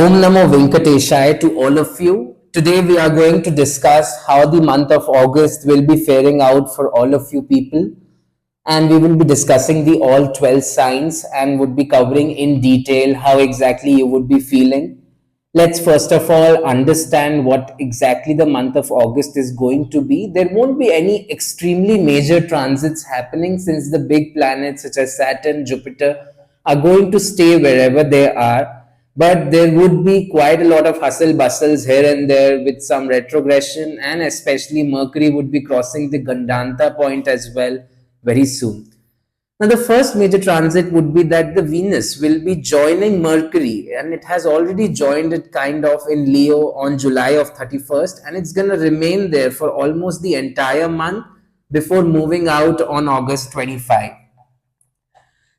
Om Namo Venkateshaya to all of you. Today we are going to discuss how the month of August will be faring out for all of you people. And we will be discussing the all 12 signs and would be covering in detail how exactly you would be feeling. Let's first of all understand what exactly the month of August is going to be. There won't be any extremely major transits happening since the big planets such as Saturn, Jupiter are going to stay wherever they are. But there would be quite a lot of hustle bustles here and there with some retrogression, and especially Mercury would be crossing the Gandanta point as well very soon. Now, the first major transit would be that the Venus will be joining Mercury, and it has already joined it kind of in Leo on July of 31st, and it's going to remain there for almost the entire month before moving out on August 25.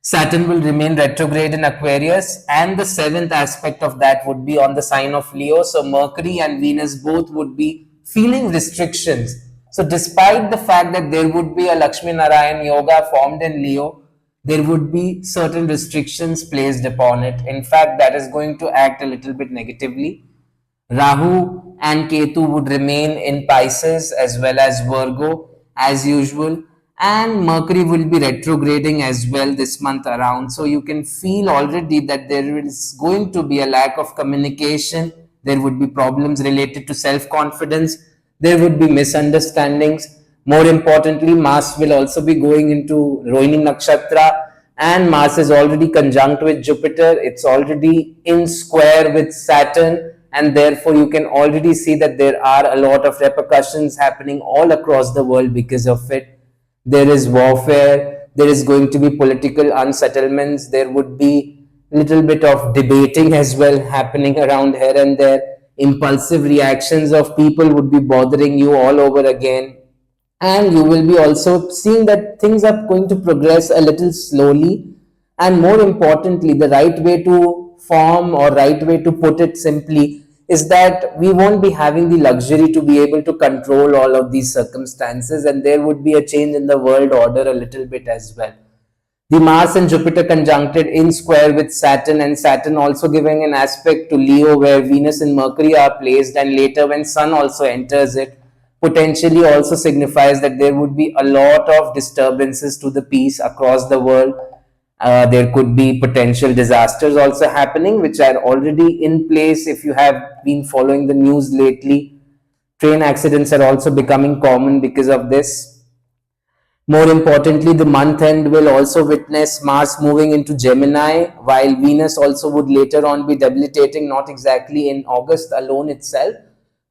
Saturn will remain retrograde in Aquarius, and the seventh aspect of that would be on the sign of Leo. So Mercury and Venus both would be feeling restrictions. So despite the fact that there would be a Lakshmi Narayan Yoga formed in Leo, there would be certain restrictions placed upon it. In fact, that is going to act a little bit negatively. Rahu and Ketu would remain in Pisces as well as Virgo as usual, and Mercury will be retrograding as well this month around. So you can feel already that there is going to be a lack of communication. There would be problems related to self-confidence. There would be misunderstandings. More importantly, Mars will also be going into Rohini Nakshatra, and Mars is already conjunct with Jupiter. It's already in square with Saturn, and therefore you can already see that there are a lot of repercussions happening all across the world because of it. There is warfare, there is going to be political unsettlements, there would be a little bit of debating as well happening around here and there. Impulsive reactions of people would be bothering you all over again, and you will be also seeing that things are going to progress a little slowly. And more importantly, the right way to form or right way to put it simply is that we won't be having the luxury to be able to control all of these circumstances, and there would be a change in the world order a little bit as well. The Mars and Jupiter conjuncted in square with Saturn, and Saturn also giving an aspect to Leo where Venus and Mercury are placed, and later when Sun also enters it, potentially also signifies that there would be a lot of disturbances to the peace across the world. There could be potential disasters also happening, which are already in place if you have been following the news lately. Train accidents are also becoming common because of this. More importantly, the month end will also witness Mars moving into Gemini, while Venus also would later on be debilitating, not exactly in August alone itself,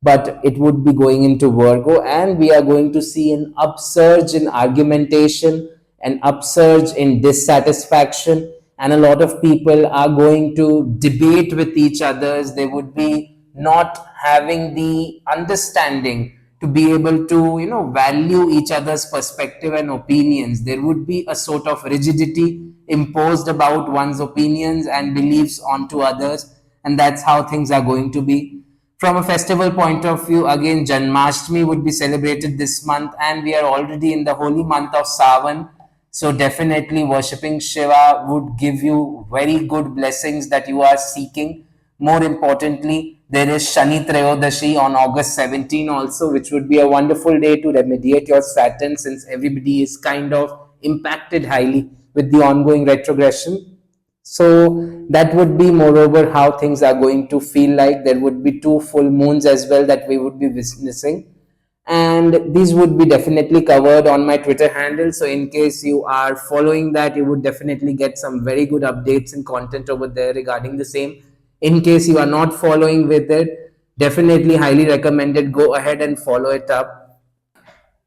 but it would be going into Virgo, and we are going to see an upsurge in argumentation, an upsurge in dissatisfaction, and a lot of people are going to debate with each others. They would be not having the understanding to be able to value each other's perspective and opinions. There would be a sort of rigidity imposed about one's opinions and beliefs onto others, and that's how things are going to be. From a festival point of view, again, Janmashtami would be celebrated this month, and we are already in the holy month of Sawan. So definitely worshipping Shiva would give you very good blessings that you are seeking. More importantly, there is Shani Trayodashi on August 17 also, which would be a wonderful day to remediate your Saturn, since everybody is kind of impacted highly with the ongoing retrogression. So that would be moreover how things are going to feel like. There would be 2 full moons as well that we would be witnessing, and these would be definitely covered on my Twitter handle. So in case you are following that, you would definitely get some very good updates and content over there regarding the same. In case you are not following with it, definitely highly recommended, go ahead and follow it up.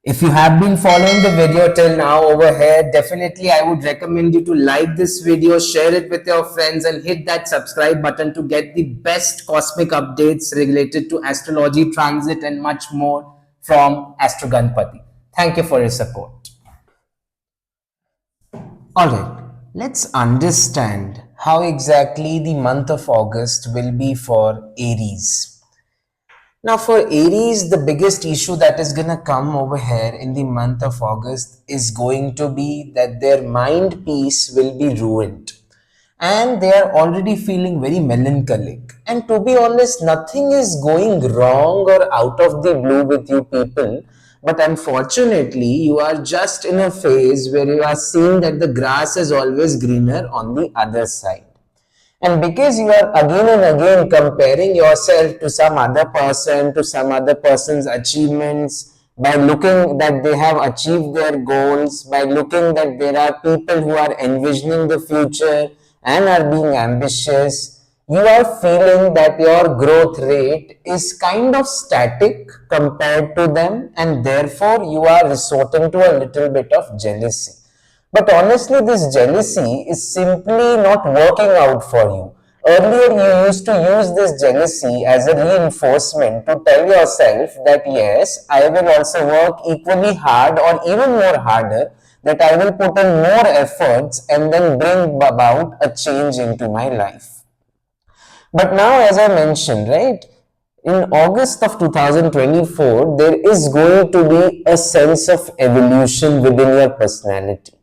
If you have been following the video till now over here, definitely I would recommend you to like this video, share it with your friends, and hit that subscribe button to get the best cosmic updates related to astrology, transit, and much more from Astro Ganpati. Thank you for your support. Alright, let's understand how exactly the month of August will be for Aries. Now for Aries, the biggest issue that is going to come over here in the month of August is going to be that their mind peace will be ruined. and they are already feeling very melancholic. And to be honest, nothing is going wrong or out of the blue with you people, but unfortunately, you are just in a phase where you are seeing that the grass is always greener on the other side. And because you are again and again comparing yourself to some other person, to some other person's achievements, by looking that they have achieved their goals, by looking that there are people who are envisioning the future and are being ambitious, you are feeling that your growth rate is kind of static compared to them, and therefore you are resorting to a little bit of jealousy. But honestly, this jealousy is simply not working out for you. Earlier, you used to use this jealousy as a reinforcement to tell yourself that yes, I will also work equally hard or even more harder, that I will put in more efforts and then bring about a change into my life. But now, as I mentioned, right, in August of 2024, there is going to be a sense of evolution within your personality.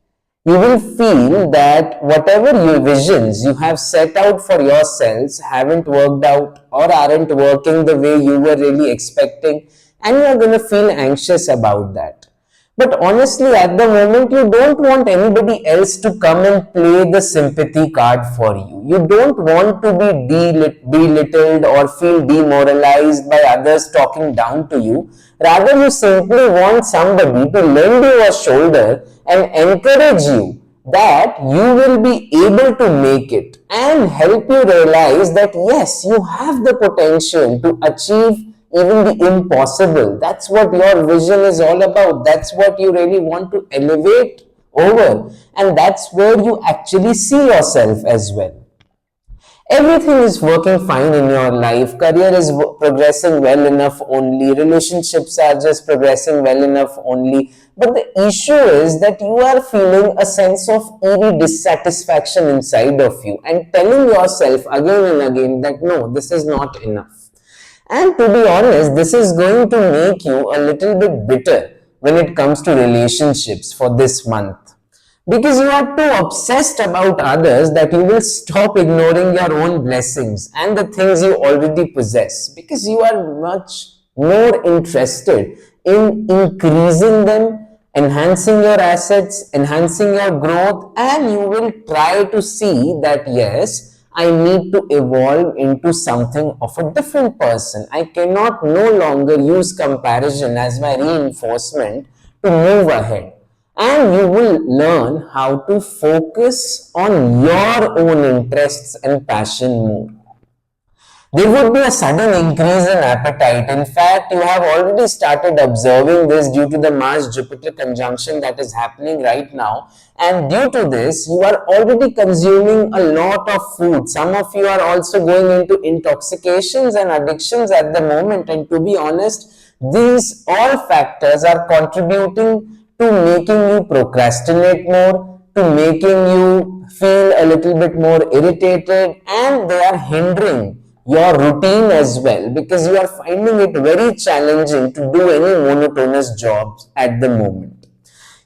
You will feel that whatever your visions you have set out for yourselves haven't worked out or aren't working the way you were really expecting, and you are going to feel anxious about that. But honestly, at the moment, you don't want anybody else to come and play the sympathy card for you. You don't want to be belittled or feel demoralized by others talking down to you. Rather, you simply want somebody to lend you a shoulder and encourage you that you will be able to make it and help you realize that yes, you have the potential to achieve even the impossible. That's what your vision is all about. That's what you really want to elevate over, and that's where you actually see yourself as well. Everything is working fine in your life. Career is progressing well enough only. Relationships are just progressing well enough only. But the issue is that you are feeling a sense of eerie dissatisfaction inside of you and telling yourself again and again that no, this is not enough. And to be honest, this is going to make you a little bit bitter when it comes to relationships for this month. Because you are too obsessed about others that you will stop ignoring your own blessings and the things you already possess. Because you are much more interested in increasing them, enhancing your assets, enhancing your growth, and you will try to see that yes, I need to evolve into something of a different person. I cannot no longer use comparison as my reinforcement to move ahead. And you will learn how to focus on your own interests and passion more. There would be a sudden increase in appetite. In fact, you have already started observing this due to the Mars-Jupiter conjunction that is happening right now. And due to this, you are already consuming a lot of food. Some of you are also going into intoxications and addictions at the moment. And to be honest, these all factors are contributing to making you procrastinate more, to making you feel a little bit more irritated, and they are hindering your routine as well because you are finding it very challenging to do any monotonous jobs at the moment.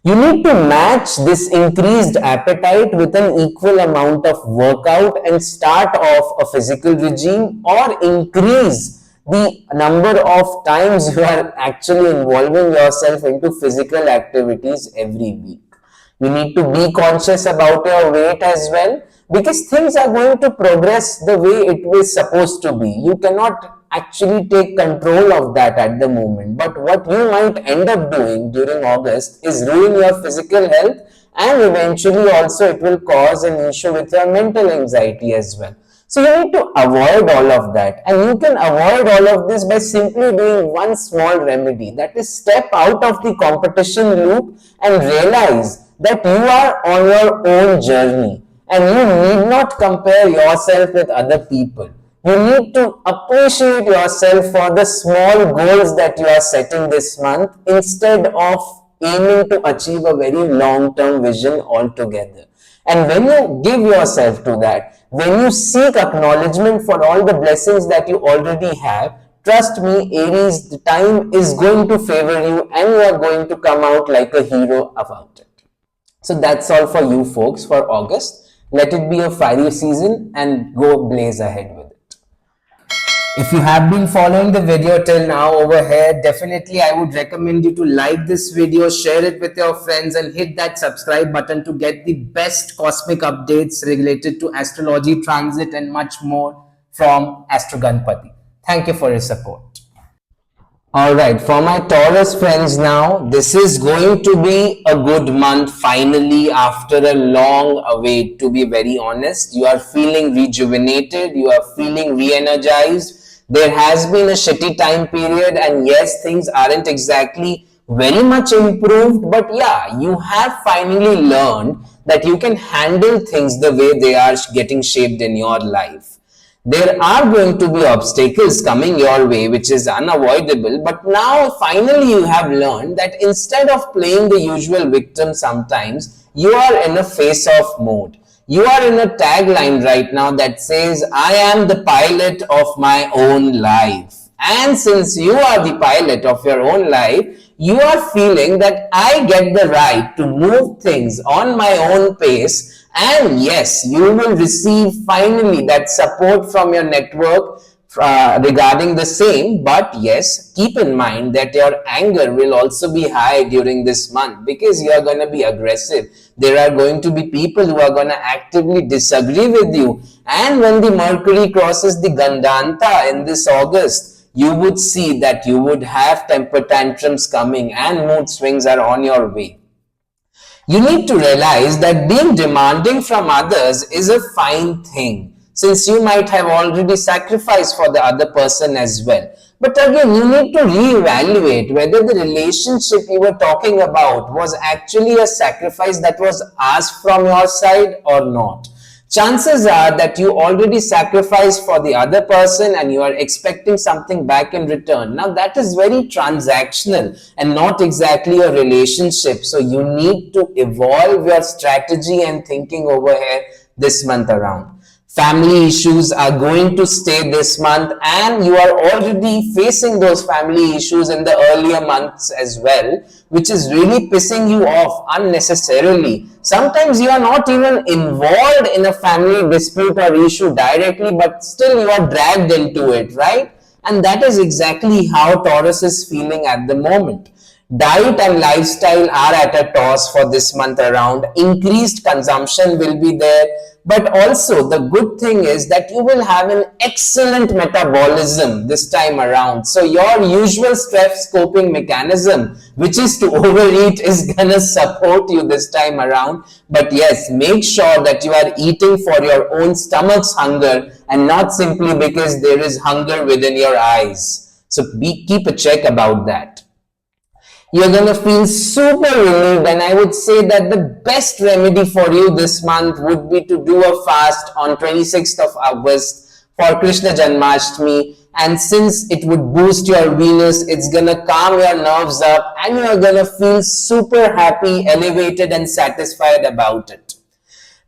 You need to match this increased appetite with an equal amount of workout and start off a physical regime or increase the number of times you are actually involving yourself into physical activities every week. You need to be conscious about your weight as well because things are going to progress the way it was supposed to be. You cannot actually take control of that at the moment. But what you might end up doing during August is ruin your physical health, and eventually also it will cause an issue with your mental anxiety as well. So you need to avoid all of that, and you can avoid all of this by simply doing one small remedy, that is step out of the competition loop and realize that you are on your own journey and you need not compare yourself with other people. You need to appreciate yourself for the small goals that you are setting this month instead of aiming to achieve a very long-term vision altogether. And when you give yourself to that, when you seek acknowledgement for all the blessings that you already have, trust me, Aries, the time is going to favor you and you are going to come out like a hero about it. So that's all for you folks for August. Let it be a fiery season and go blaze ahead with it. If you have been following the video till now over here, definitely I would recommend you to like this video, share it with your friends, and hit that subscribe button to get the best cosmic updates related to astrology, transit, and much more from Astro Ganpati. Thank you for your support. Alright, for my Taurus friends now, this is going to be a good month finally after a long await, to be very honest. You are feeling rejuvenated, you are feeling re-energized. There has been a shitty time period, and yes, things aren't exactly very much improved, but yeah, you have finally learned that you can handle things the way they are getting shaped in your life. There are going to be obstacles coming your way, which is unavoidable. But now finally you have learned that instead of playing the usual victim sometimes, you are in a face-off mode. You are in a tagline right now that says, I am the pilot of my own life. And since you are the pilot of your own life, you are feeling that I get the right to move things on my own pace. And yes, you will receive finally that support from your network regarding the same. But yes, keep in mind that your anger will also be high during this month because you are going to be aggressive. There are going to be people who are going to actively disagree with you. And when the Mercury crosses the Gandanta in this August, you would see that you would have temper tantrums coming and mood swings are on your way. You need to realize that being demanding from others is a fine thing, since you might have already sacrificed for the other person as well. But again, you need to reevaluate whether the relationship you were talking about was actually a sacrifice that was asked from your side or not. Chances are that you already sacrificed for the other person and you are expecting something back in return. Now that is very transactional and not exactly a relationship. So you need to evolve your strategy and thinking over here this month around. Family issues are going to stay this month, and you are already facing those family issues in the earlier months as well, which is really pissing you off unnecessarily. Sometimes you are not even involved in a family dispute or issue directly, but still you are dragged into it, right? And that is exactly how Taurus is feeling at the moment. Diet and lifestyle are at a toss for this month around. Increased consumption will be there, but also the good thing is that you will have an excellent metabolism this time around. So your usual stress coping mechanism, which is to overeat, is gonna support you this time around. But yes, make sure that you are eating for your own stomach's hunger and not simply because there is hunger within your eyes. So keep a check about that. You're going to feel super relieved, and I would say that the best remedy for you this month would be to do a fast on 26th of August for Krishna Janmashtami. And since it would boost your Venus, it's going to calm your nerves up and you're going to feel super happy, elevated and satisfied about it.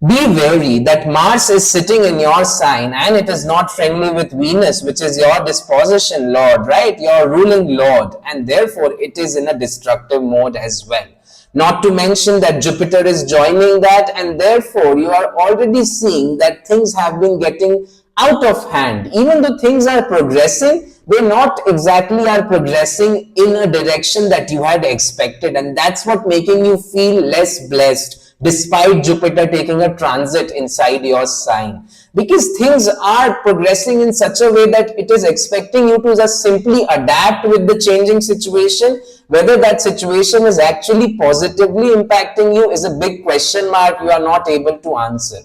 Be wary that Mars is sitting in your sign and it is not friendly with Venus, which is your disposition lord, right? Your ruling lord, and therefore it is in a destructive mode as well. Not to mention that Jupiter is joining that, and therefore you are already seeing that things have been getting out of hand. Even though things are progressing, they not exactly are progressing in a direction that you had expected, and that's what making you feel less blessed despite Jupiter taking a transit inside your sign, because things are progressing in such a way that it is expecting you to just simply adapt with the changing situation. Whether that situation is actually positively impacting you is a big question mark you are not able to answer.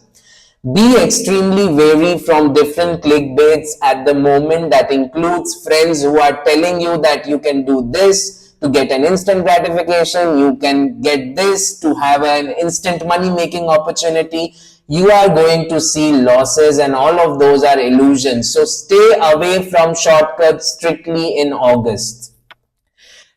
Be extremely wary from different clickbaits at the moment. That includes friends who are telling you that you can do this to get an instant gratification, you can get this to have an instant money making opportunity. You are going to see losses, and all of those are illusions. So stay away from shortcuts strictly in August.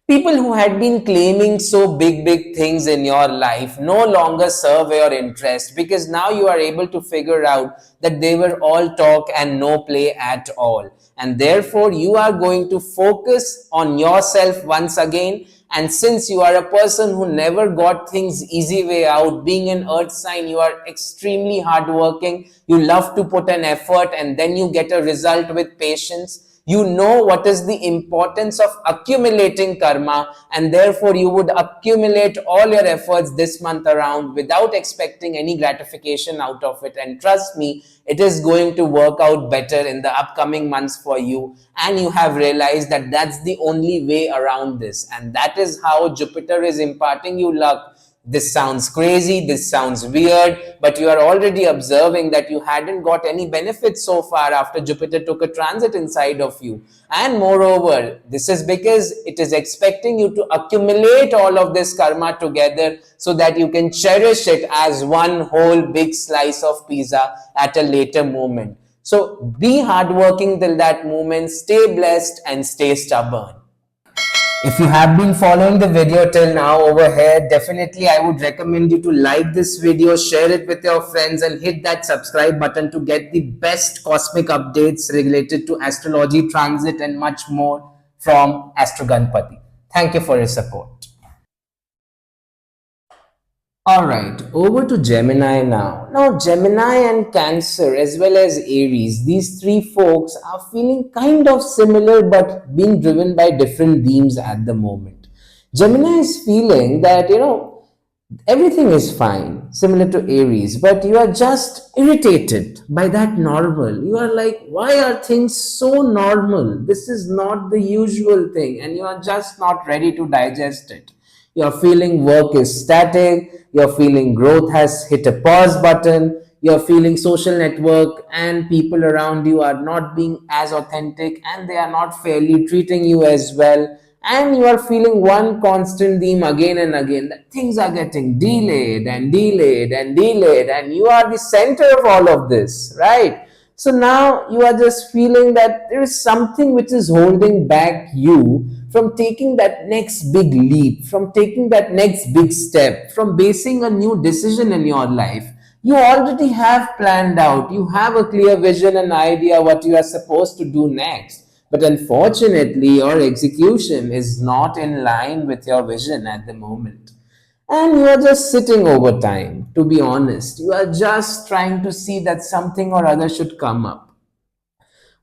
People who had been claiming so big things in your life no longer serve your interest, because now you are able to figure out that they were all talk and no play at all. And therefore you are going to focus on yourself once again And since you are a person who never got things easy way out, being an earth sign, you are extremely hardworking. You love to put an effort and then you get a result with patience. You know what is the importance of accumulating karma, and therefore you would accumulate all your efforts this month around without expecting any gratification out of it. And trust me, it is going to work out better in the upcoming months for you. And you have realized that that's the only way around this, and that is how Jupiter is imparting you luck. This sounds crazy, this sounds weird, but you are already observing that you hadn't got any benefits so far after Jupiter took a transit inside of you. And moreover, this is because it is expecting you to accumulate all of this karma together so that you can cherish it as one whole big slice of pizza at a later moment. So be hardworking till that moment, stay blessed and stay stubborn. If you have been following the video till now over here, definitely I would recommend you to like this video, share it with your friends, and hit that subscribe button to get the best cosmic updates related to astrology, transit, and much more from Astro Ganpati. Thank you for your support. Alright, over to Gemini now. Now, Gemini and Cancer as well as Aries, these three folks are feeling kind of similar but being driven by different themes at the moment. Gemini is feeling that, everything is fine, similar to Aries, but you are just irritated by that normal. You are like, why are things so normal? This is not the usual thing, and you are just not ready to digest it. You're feeling work is static, you're feeling growth has hit a pause button, you're feeling social network and people around you are not being as authentic and they are not fairly treating you as well. And you are feeling one constant theme again and again that things are getting delayed and delayed and delayed, and you are the center of all of this, right? So now you are just feeling that there is something which is holding back you from taking that next big leap, from taking that next big step, from basing a new decision in your life. You already have planned out, you have a clear vision and idea what you are supposed to do next. But unfortunately, your execution is not in line with your vision at the moment. And you are just sitting over time, to be honest. You are just trying to see that something or other should come up.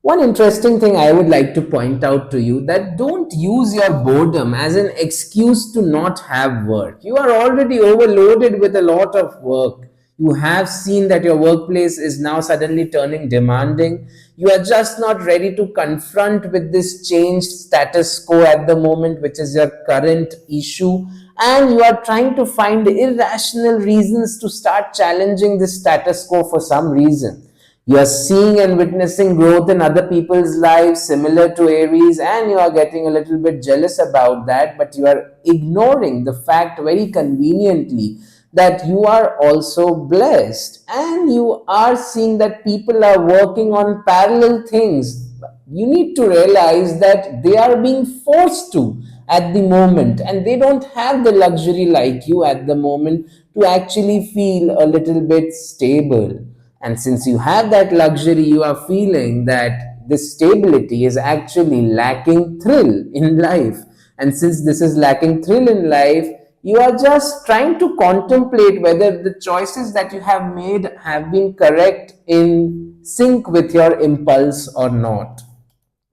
One interesting thing I would like to point out to you, that don't use your boredom as an excuse to not have work. You are already overloaded with a lot of work. You have seen that your workplace is now suddenly turning demanding. You are just not ready to confront with this changed status quo at the moment, which is your current issue. And you are trying to find irrational reasons to start challenging this status quo for some reason. You are seeing and witnessing growth in other people's lives similar to Aries, and you are getting a little bit jealous about that, but you are ignoring the fact very conveniently that you are also blessed, and you are seeing that people are working on parallel things. You need to realize that they are being forced to at the moment, and they don't have the luxury like you at the moment to actually feel a little bit stable. And since you have that luxury, you are feeling that this stability is actually lacking thrill in life. And since this is lacking thrill in life, you are just trying to contemplate whether the choices that you have made have been correct, in sync with your impulse or not.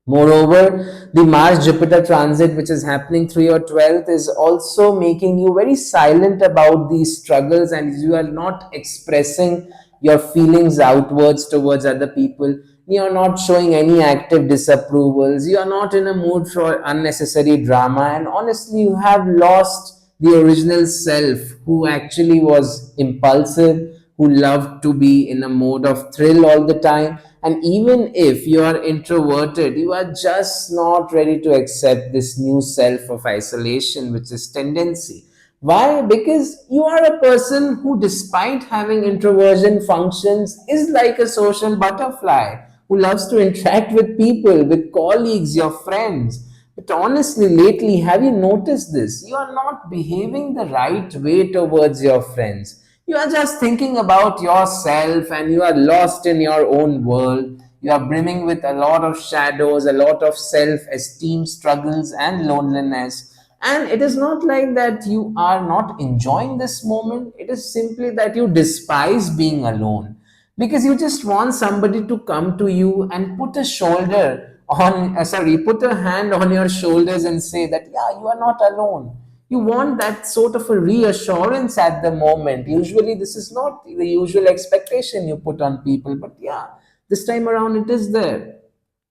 Moreover, the Mars Jupiter transit, which is happening through your 12th, is also making you very silent about these struggles, and you are not expressing your feelings outwards towards other people. You are not showing any active disapprovals. You are not in a mood for unnecessary drama, and honestly, you have lost the original self who actually was impulsive, who loved to be in a mode of thrill all the time. And even if you are introverted, you are just not ready to accept this new self of isolation, which is tendency. Why? Because you are a person who, despite having introversion functions, is like a social butterfly who loves to interact with people, with colleagues, your friends. But honestly, lately, have you noticed this? You are not behaving the right way towards your friends. You are just thinking about yourself and you are lost in your own world. You are brimming with a lot of shadows, a lot of self esteem struggles, and loneliness. And it is not like that you are not enjoying this moment. It is simply that you despise being alone, because you just want somebody to come to you and put a shoulder on, put a hand on your shoulders and say that, yeah, you are not alone. You want that sort of a reassurance at the moment. Usually, this is not the usual expectation you put on people, but yeah, this time around it is there.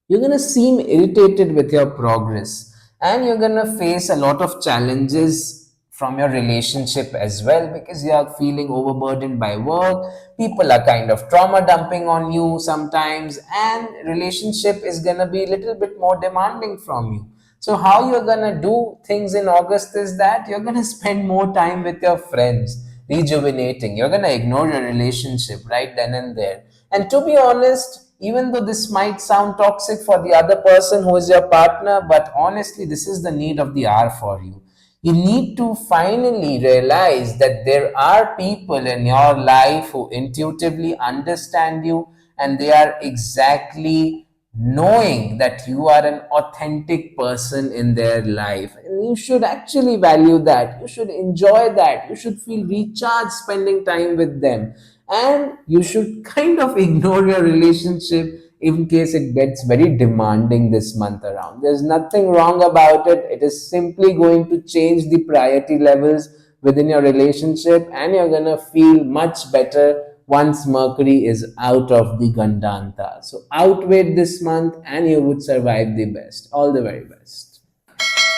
You're going to seem irritated with your progress, and you're going to face a lot of challenges from your relationship as well, because you are feeling overburdened by work. People are kind of trauma dumping on you sometimes, and relationship is going to be a little bit more demanding from you. So how you're going to do things in August is that you're going to spend more time with your friends, rejuvenating. You're going to ignore your relationship right then and there. And to be honest, even though this might sound toxic for the other person who is your partner, but honestly, this is the need of the hour for you. You need to finally realize that there are people in your life who intuitively understand you, and they are exactly knowing that you are an authentic person in their life. And you should actually value that. You should enjoy that. You should feel recharged spending time with them. And you should kind of ignore your relationship in case it gets very demanding this month around. There's nothing wrong about it. It is simply going to change the priority levels within your relationship, and you're going to feel much better once Mercury is out of the Gandanta. So outwait this month and you would survive the best. All the very best.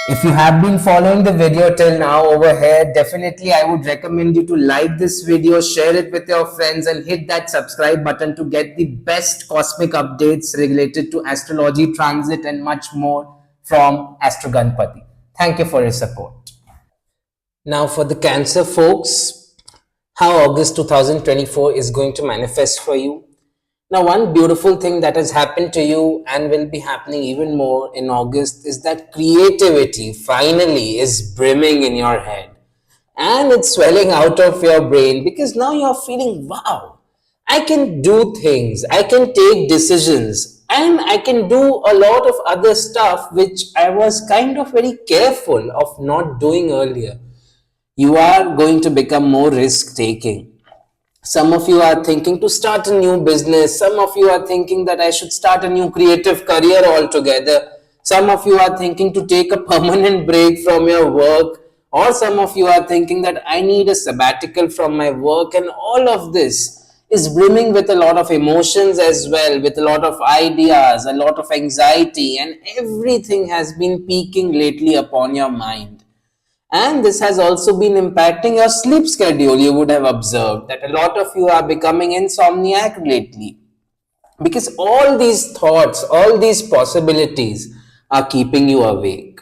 If you have been following the video till now over here, definitely I would recommend you to like this video, share it with your friends, and hit that subscribe button to get the best cosmic updates related to astrology, transit, and much more from Astro Ganpati. Thank you for your support. Now for the Cancer folks, how August 2024 is going to manifest for you. Now, one beautiful thing that has happened to you and will be happening even more in August is that creativity finally is brimming in your head, and it's swelling out of your brain, because now you're feeling, wow, I can do things, I can take decisions, and I can do a lot of other stuff which I was kind of very careful of not doing earlier. You are going to become more risk taking. Some of you are thinking to start a new business. Some of you are thinking that I should start a new creative career altogether. Some of you are thinking to take a permanent break from your work. Or some of you are thinking that I need a sabbatical from my work. And all of this is brimming with a lot of emotions as well, with a lot of ideas, a lot of anxiety, and everything has been peaking lately upon your mind. And this has also been impacting your sleep schedule. You would have observed that a lot of you are becoming insomniac lately, because all these thoughts, all these possibilities are keeping you awake.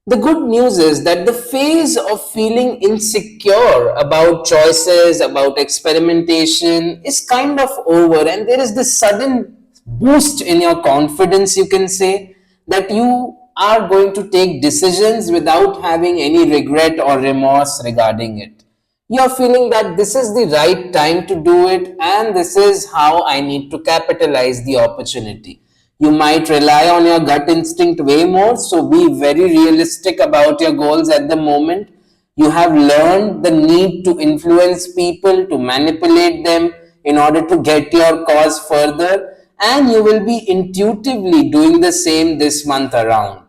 The good news is that the phase of feeling insecure about choices, about experimentation is kind of over, and there is this sudden boost in your confidence, you can say, that you are going to take decisions without having any regret or remorse regarding it. You're feeling that this is the right time to do it, and this is how I need to capitalize the opportunity. You might rely on your gut instinct way more, so be very realistic about your goals at the moment. You have learned the need to influence people, to manipulate them in order to get your cause further, and you will be intuitively doing the same this month around.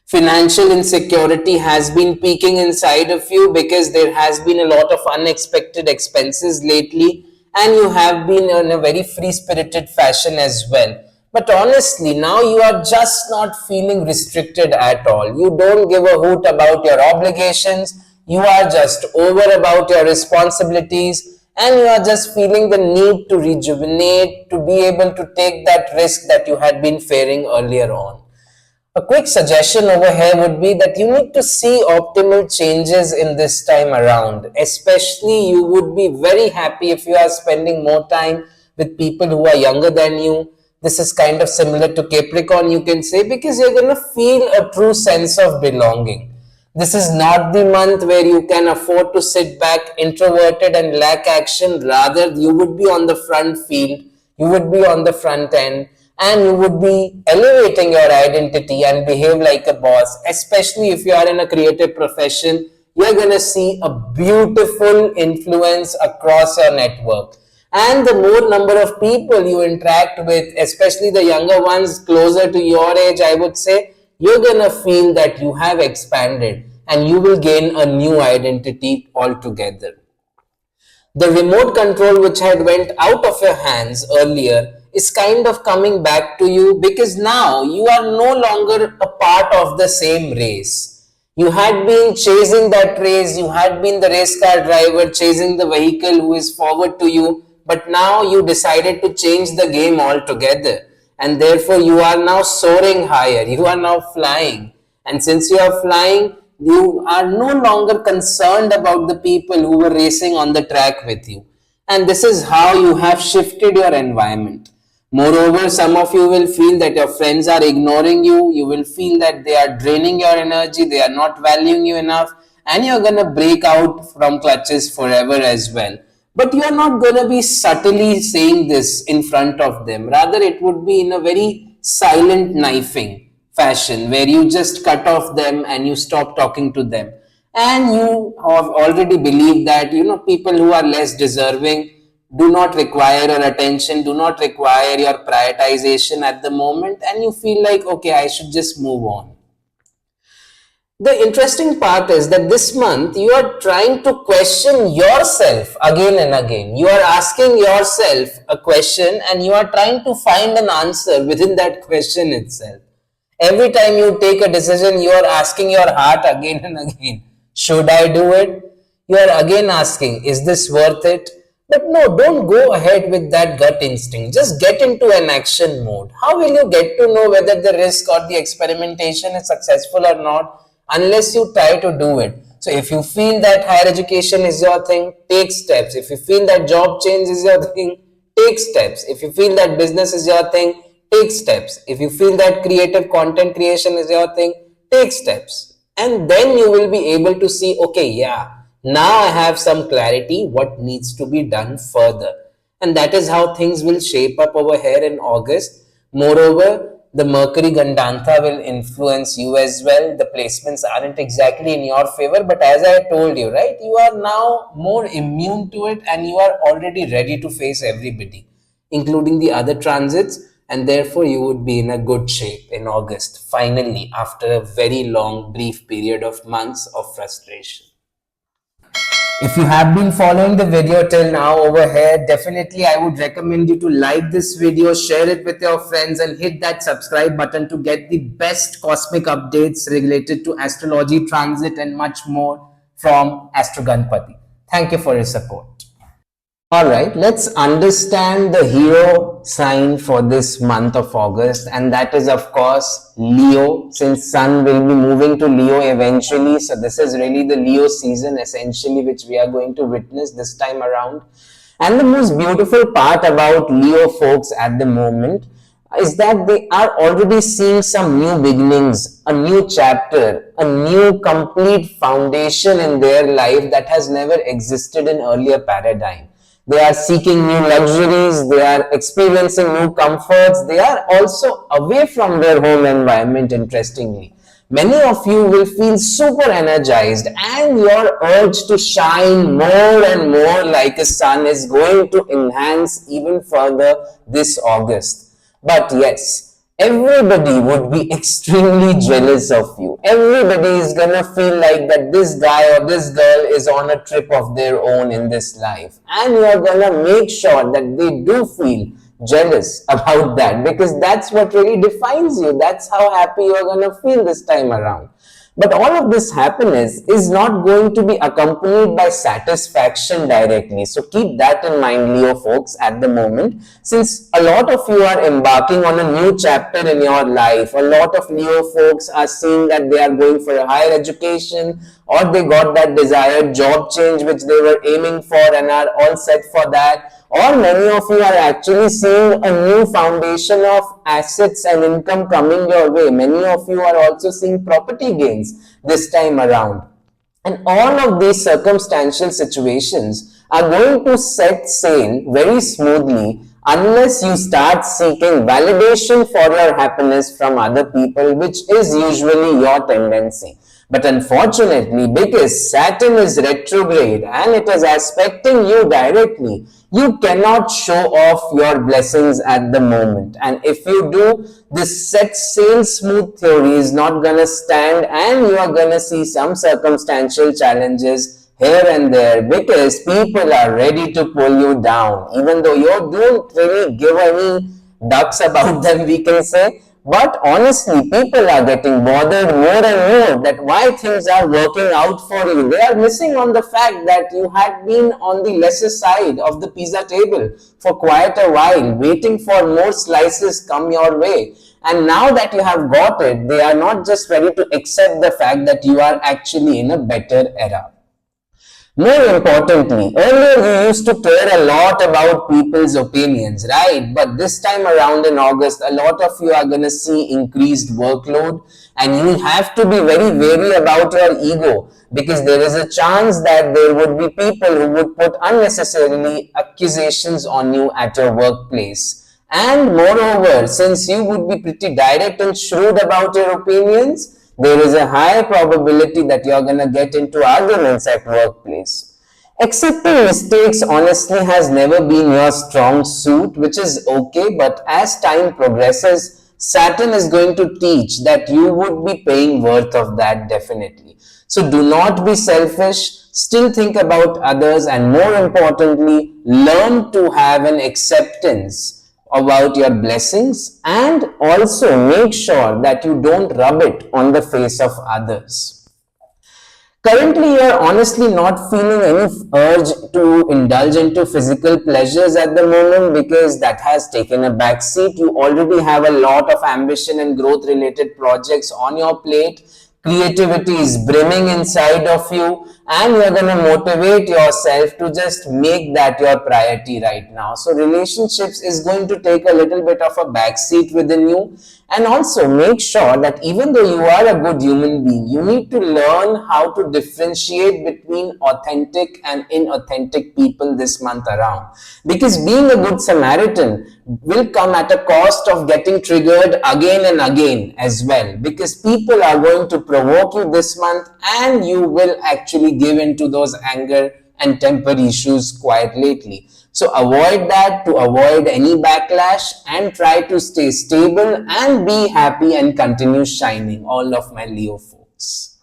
Financial insecurity has been peaking inside of you because there has been a lot of unexpected expenses lately, and you have been in a very free-spirited fashion as well. But honestly, now you are just not feeling restricted at all. You don't give a hoot about your obligations. You are just over about your responsibilities, and you are just feeling the need to rejuvenate, to be able to take that risk that you had been fearing earlier on. A quick suggestion over here would be that you need to see optimal changes in this time around. Especially, you would be very happy if you are spending more time with people who are younger than you. This is kind of similar to Capricorn, you can say, because you're going to feel a true sense of belonging. This is not the month where you can afford to sit back introverted and lack action. Rather, you would be on the front field, you would be on the front end, and you would be elevating your identity and behave like a boss. Especially if you are in a creative profession, you're going to see a beautiful influence across your network. And the more number of people you interact with, especially the younger ones closer to your age, I would say, you're going to feel that you have expanded and you will gain a new identity altogether. The remote control which had went out of your hands earlier is kind of coming back to you, because now you are no longer a part of the same race. You had been chasing that race, you had been the race car driver chasing the vehicle who is forward to you, but now you decided to change the game altogether, and therefore you are now soaring higher, you are now flying. And since you are flying, you are no longer concerned about the people who were racing on the track with you. And this is how you have shifted your environment. Moreover, some of you will feel that your friends are ignoring you. You will feel that they are draining your energy. They are not valuing you enough. And you're going to break out from clutches forever as well. But you are not going to be subtly saying this in front of them. Rather, it would be in a very silent knifing fashion where you just cut off them and you stop talking to them. And you have already believed that, people who are less deserving do not require your attention, do not require your prioritization at the moment, and you feel like, okay, I should just move on. The interesting part is that this month you are trying to question yourself again and again. You are asking yourself a question and you are trying to find an answer within that question itself. Every time you take a decision, you are asking your heart again and again, should I do it? You are again asking, is this worth it? But no, don't go ahead with that gut instinct. Just get into an action mode. How will you get to know whether the risk or the experimentation is successful or not unless you try to do it? So if you feel that higher education is your thing, take steps. If you feel that job change is your thing, take steps. If you feel that business is your thing, take steps. If you feel that creative content creation is your thing, take steps. And then you will be able to see, okay, yeah, now I have some clarity what needs to be done further. And that is how things will shape up over here in August. Moreover, the Mercury Gandanta will influence you as well. The placements aren't exactly in your favor, but as I told you, right, you are now more immune to it and you are already ready to face everybody, including the other transits, and therefore you would be in a good shape in August, finally, after a very long, brief period of months of frustration. If you have been following the video till now over here, definitely I would recommend you to like this video, share it with your friends and hit that subscribe button to get the best cosmic updates related to astrology, transit and much more from Astro Ganpati. Thank you for your support. Alright, let's understand the hero sign for this month of August, and that is of course Leo, since Sun will be moving to Leo eventually. So this is really the Leo season essentially which we are going to witness this time around. And the most beautiful part about Leo folks at the moment is that they are already seeing some new beginnings, a new chapter, a new complete foundation in their life that has never existed in earlier paradigm. They are seeking new luxuries, they are experiencing new comforts, they are also away from their home environment, interestingly. Many of you will feel super energized and your urge to shine more and more like a sun is going to enhance even further this August. But yes, everybody would be extremely jealous of you. Everybody is gonna feel like that this guy or this girl is on a trip of their own in this life. And you're gonna make sure that they do feel jealous about that, because that's what really defines you. That's how happy you're gonna feel this time around. But all of this happiness is not going to be accompanied by satisfaction directly. So keep that in mind, Leo folks, at the moment. Since a lot of you are embarking on a new chapter in your life, a lot of Leo folks are seeing that they are going for a higher education, or they got that desired job change which they were aiming for and are all set for that. Or many of you are actually seeing a new foundation of assets and income coming your way. Many of you are also seeing property gains this time around. And all of these circumstantial situations are going to set sail very smoothly unless you start seeking validation for your happiness from other people, which is usually your tendency. But unfortunately, because Saturn is retrograde and it is aspecting you directly, you cannot show off your blessings at the moment. And if you do, this set sail smooth theory is not gonna stand, and you are gonna see some circumstantial challenges here and there because people are ready to pull you down, even though you don't really give any ducks about them, we can say. But honestly, people are getting bothered more and more that why things are working out for you. They are missing on the fact that you had been on the lesser side of the pizza table for quite a while, waiting for more slices come your way. And now that you have got it, they are not just ready to accept the fact that you are actually in a better era. More importantly, earlier you used to care a lot about people's opinions, right? But this time around in August, a lot of you are going to see increased workload, and you have to be very wary about your ego because there is a chance that there would be people who would put unnecessarily accusations on you at your workplace. And moreover, since you would be pretty direct and shrewd about your opinions, there is a high probability that you're going to get into arguments at workplace. Accepting mistakes honestly has never been your strong suit, which is okay, but as time progresses, Saturn is going to teach that you would be paying worth of that definitely. So do not be selfish, still think about others, and more importantly, learn to have an acceptance about your blessings, and also make sure that you don't rub it on the face of others. Currently, you are honestly not feeling any urge to indulge into physical pleasures at the moment because that has taken a back seat. You already have a lot of ambition and growth related projects on your plate. Creativity is brimming inside of you, and you're going to motivate yourself to just make that your priority right now. So relationships is going to take a little bit of a backseat within you. And also make sure that even though you are a good human being, you need to learn how to differentiate between authentic and inauthentic people this month around. Because being a good Samaritan will come at a cost of getting triggered again and again as well. Because people are going to provoke you this month, and you will actually give in to those anger and temper issues quite lately. So avoid that to avoid any backlash, and try to stay stable and be happy and continue shining, all of my Leo folks.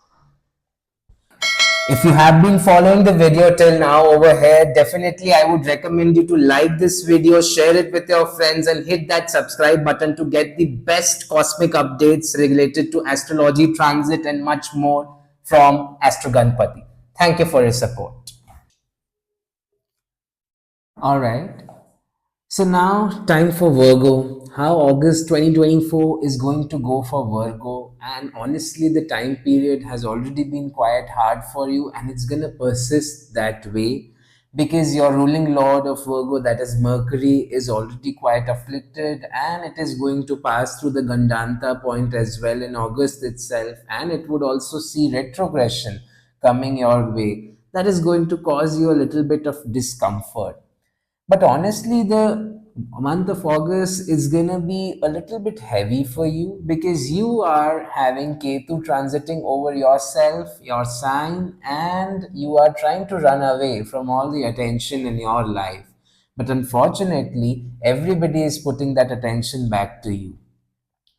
If you have been following the video till now over here, definitely I would recommend you to like this video, share it with your friends, and hit that subscribe button to get the best cosmic updates related to astrology, transit, and much more from Astro Ganpati. Thank you for your support. All right. So now time for Virgo. How August 2024 is going to go for Virgo, and honestly the time period has already been quite hard for you, and it's going to persist that way because your ruling lord of Virgo, that is Mercury, is already quite afflicted, and it is going to pass through the Gandanta point as well in August itself, and it would also see retrogression coming your way. That is going to cause you a little bit of discomfort. But honestly, the month of August is gonna be a little bit heavy for you because you are having Ketu transiting over yourself, your sign, and you are trying to run away from all the attention in your life. But unfortunately, everybody is putting that attention back to you,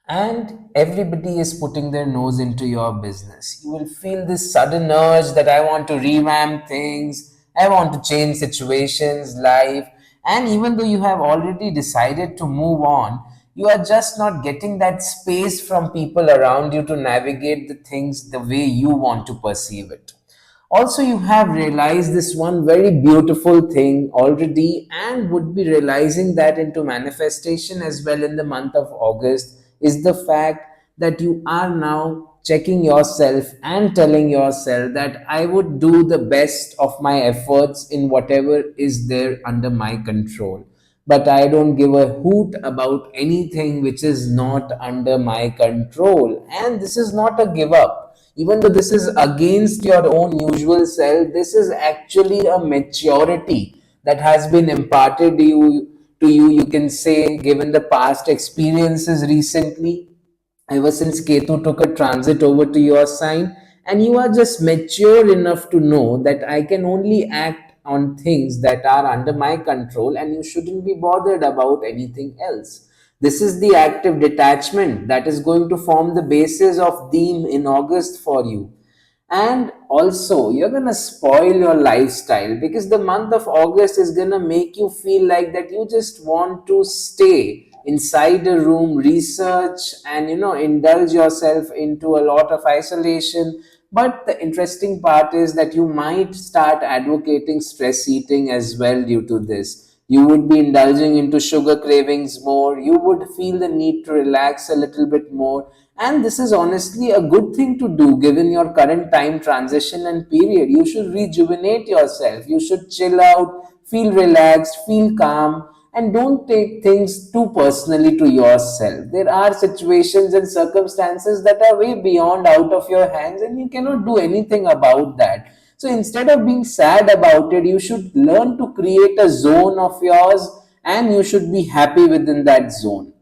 and everybody is putting their nose into your business. You will feel this sudden urge that I want to revamp things, I want to change situations, life, and even though you have already decided to move on, you are just not getting that space from people around you to navigate the things the way you want to perceive it. Also, you have realized this one very beautiful thing already, and would be realizing that into manifestation as well in the month of August, is the fact that you are now checking yourself and telling yourself that I would do the best of my efforts in whatever is there under my control. But I don't give a hoot about anything which is not under my control. And this is not a give up. Even though this is against your own usual self, this is actually a maturity that has been imparted to you to you, you can say, given the past experiences recently, ever since Ketu took a transit over to your sign, and you are just mature enough to know that I can only act on things that are under my control, and you shouldn't be bothered about anything else. This is the active detachment that is going to form the basis of theme in August for you. And also, you're gonna spoil your lifestyle because the month of August is gonna make you feel like that you just want to stay inside a room, research, and indulge yourself into a lot of isolation. But the interesting part is that you might start advocating stress eating as well due to this. You would be indulging into sugar cravings more, you would feel the need to relax a little bit more, and this is honestly a good thing to do given your current time transition and period. You should rejuvenate yourself. You should chill out, feel relaxed, feel calm, and don't take things too personally to yourself. There are situations and circumstances that are way beyond out of your hands, and you cannot do anything about that. So instead of being sad about it, you should learn to create a zone of yours, and you should be happy within that zone.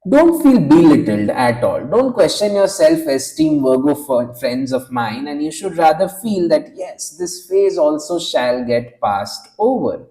Don't feel belittled at all. Don't question your self esteem, Virgo friends of mine, and you should rather feel that yes, this phase also shall get passed over.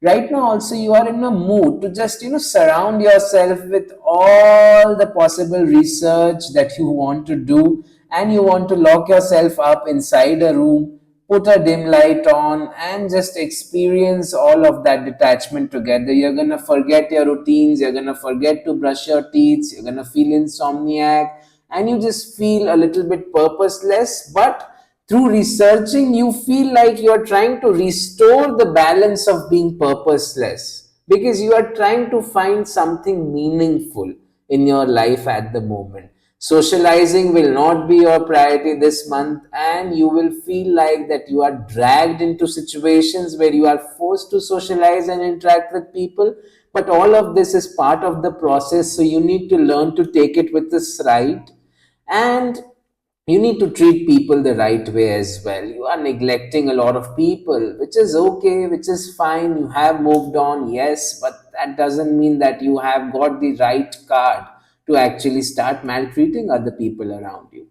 Right now, also, you are in a mood to just surround yourself with all the possible research that you want to do, and you want to lock yourself up inside a room, put a dim light on, and just experience all of that detachment together. You're going to forget your routines, you're going to forget to brush your teeth, you're going to feel insomniac, and you just feel a little bit purposeless. But through researching, you feel like you're trying to restore the balance of being purposeless because you are trying to find something meaningful in your life at the moment. Socializing will not be your priority this month, and you will feel like that you are dragged into situations where you are forced to socialize and interact with people. But all of this is part of the process, so you need to learn to take it with the stride, and you need to treat people the right way as well. You are neglecting a lot of people, which is okay, which is fine. You have moved on, yes, but that doesn't mean that you have got the right card to actually start maltreating other people around you.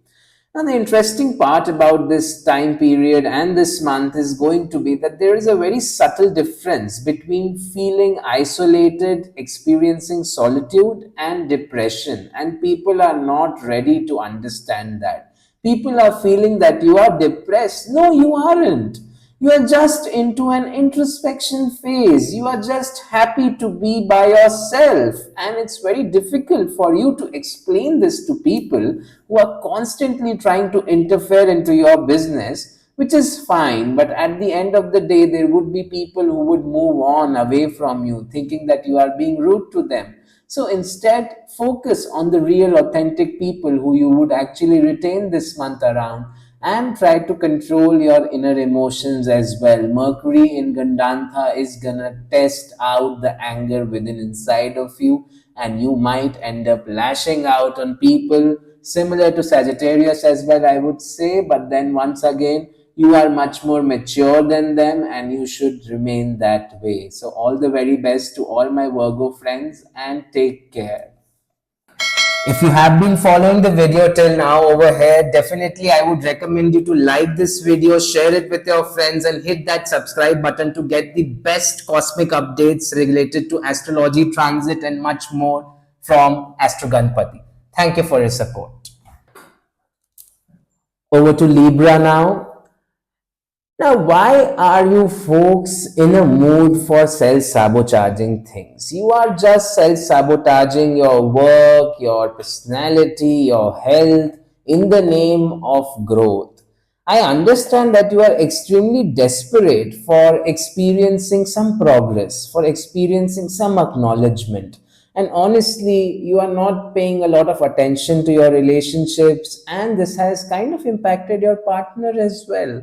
Now, the interesting part about this time period and this month is going to be that there is a very subtle difference between feeling isolated, experiencing solitude, and depression. And people are not ready to understand that. People are feeling that you are depressed. No, you aren't. You are just into an introspection phase. You are just happy to be by yourself. And it's very difficult for you to explain this to people who are constantly trying to interfere into your business, which is fine. But at the end of the day, there would be people who would move on away from you, thinking that you are being rude to them. So instead, focus on the real, authentic people who you would actually retain this month around, and try to control your inner emotions as well. Mercury in Gandantha is gonna test out the anger within inside of you, and you might end up lashing out on people, similar to Sagittarius as well, I would say. But then once again, you are much more mature than them, and you should remain that way. So, all the very best to all my Virgo friends, and take care. If you have been following the video till now over here, definitely I would recommend you to like this video, share it with your friends, and hit that subscribe button to get the best cosmic updates related to astrology, transit, and much more from Astro Ganpati. Thank you for your support. Over to Libra now. Now, why are you folks in a mood for self sabotaging things? You are just self sabotaging your work, your personality, your health in the name of growth. I understand that you are extremely desperate for experiencing some progress, for experiencing some acknowledgement. And honestly, you are not paying a lot of attention to your relationships, and this has kind of impacted your partner as well.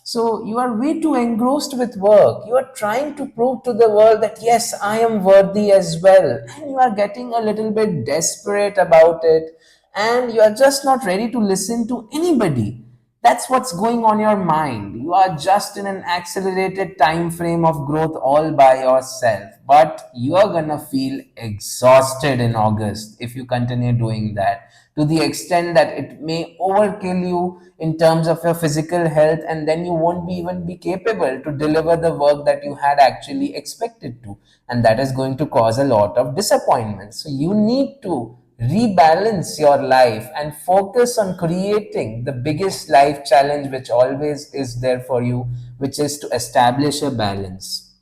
So you are way too engrossed with work. You are trying to prove to the world that yes, I am worthy as well. And you are getting a little bit desperate about it. And you are just not ready to listen to anybody. That's what's going on your mind. You are just in an accelerated time frame of growth all by yourself, but you are gonna feel exhausted in August if you continue doing that, to the extent that it may overkill you in terms of your physical health, and then you won't be even be capable to deliver the work that you had actually expected to, and that is going to cause a lot of disappointment. So you need to rebalance your life and focus on creating the biggest life challenge which always is there for you, which is to establish a balance,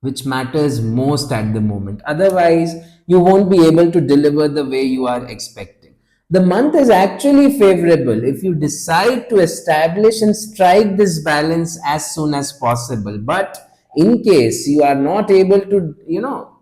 which matters most at the moment. Otherwise, you won't be able to deliver the way you are expecting. The month is actually favorable if you decide to establish and strike this balance as soon as possible. But in case you are not able to,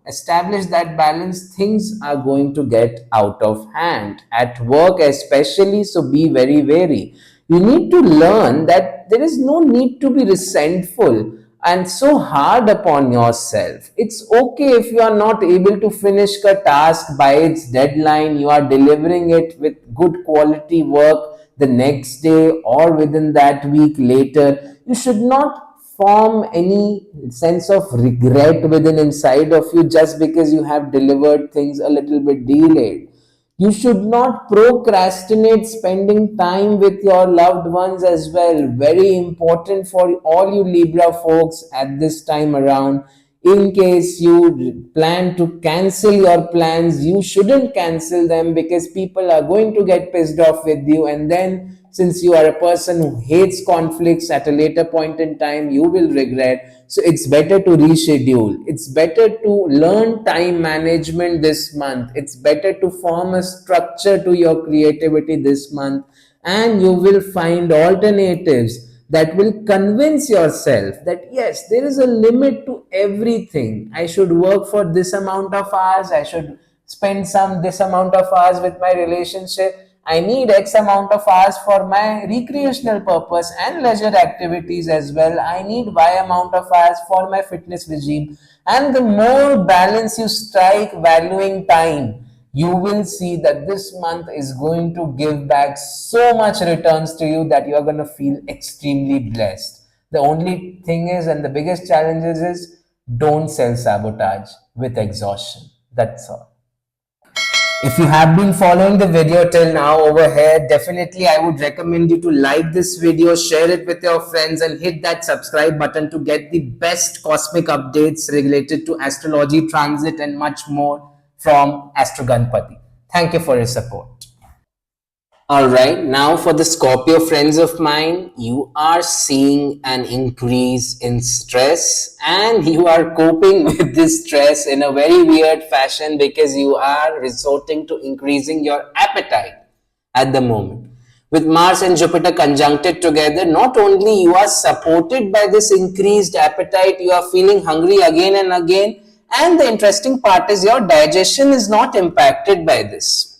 establish that balance, things are going to get out of hand at work, especially. So be very wary. You need to learn that there is no need to be resentful and so hard upon yourself. It's okay if you are not able to finish a task by its deadline, you are delivering it with good quality work the next day or within that week later. You should not form any sense of regret within inside of you just because you have delivered things a little bit delayed. You should not procrastinate spending time with your loved ones as well. Very important for all you Libra folks at this time around. In case you plan to cancel your plans, you shouldn't cancel them because people are going to get pissed off with you, and then since you are a person who hates conflicts at a later point in time, you will regret. So it's better to reschedule. It's better to learn time management this month. It's better to form a structure to your creativity this month, and you will find alternatives that will convince yourself that yes, there is a limit to everything. I should work for this amount of hours, I should spend some this amount of hours with my relationship, I need X amount of hours for my recreational purpose and leisure activities as well. I need Y amount of hours for my fitness regime. And the more balance you strike valuing time, you will see that this month is going to give back so much returns to you that you are going to feel extremely blessed. The only thing is, and the biggest challenge is don't self sabotage with exhaustion. That's all. If you have been following the video till now over here, definitely I would recommend you to like this video, share it with your friends, and hit that subscribe button to get the best cosmic updates related to astrology, transit, and much more from Astro Ganpati. Thank you for your support. All right, now for the Scorpio friends of mine, you are seeing an increase in stress and you are coping with this stress in a very weird fashion because you are resorting to increasing your appetite at the moment. With Mars and Jupiter conjuncted together, not only you are supported by this increased appetite, you are feeling hungry again and again, and the interesting part is your digestion is not impacted by this.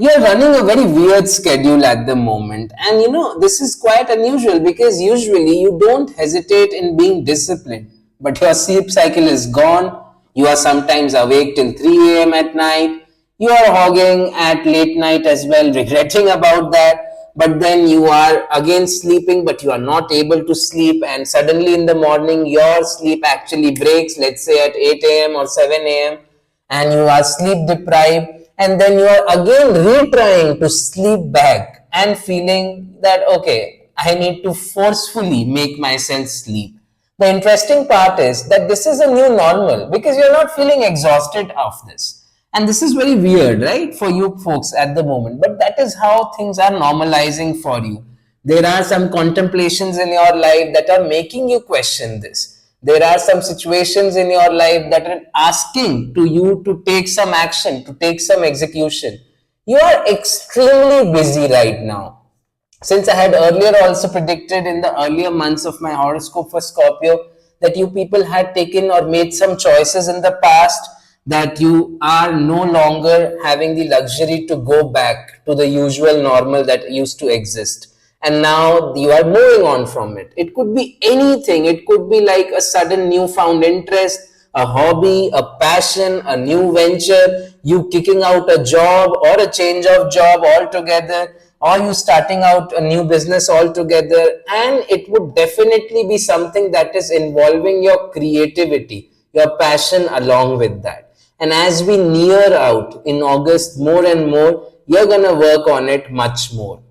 You're running a very weird schedule at the moment, and this is quite unusual because usually you don't hesitate in being disciplined, but your sleep cycle is gone. You are sometimes awake till 3 a.m. at night. You are hogging at late night as well, regretting about that, but then you are again sleeping, but you are not able to sleep, and suddenly in the morning your sleep actually breaks, let's say at 8 a.m. or 7 a.m., and you are sleep deprived, and then you are again retrying to sleep back and feeling that okay, I need to forcefully make myself sleep. The interesting part is that this is a new normal because you're not feeling exhausted of this, and this is very weird, right, for you folks at the moment, but that is how things are normalizing for you. There are some contemplations in your life that are making you question this. There are some situations in your life that are asking to you to take some action, to take some execution. You are extremely busy right now. Since I had earlier also predicted in the earlier months of my horoscope for Scorpio that you people had taken or made some choices in the past, that you are no longer having the luxury to go back to the usual normal that used to exist, and now you are moving on from it. It could be anything. It could be like a sudden newfound interest, a hobby, a passion, a new venture, you kicking out a job or a change of job altogether, or you starting out a new business altogether, and it would definitely be something that is involving your creativity, your passion along with that. And as we near out in August more and more, you're gonna work on it much more.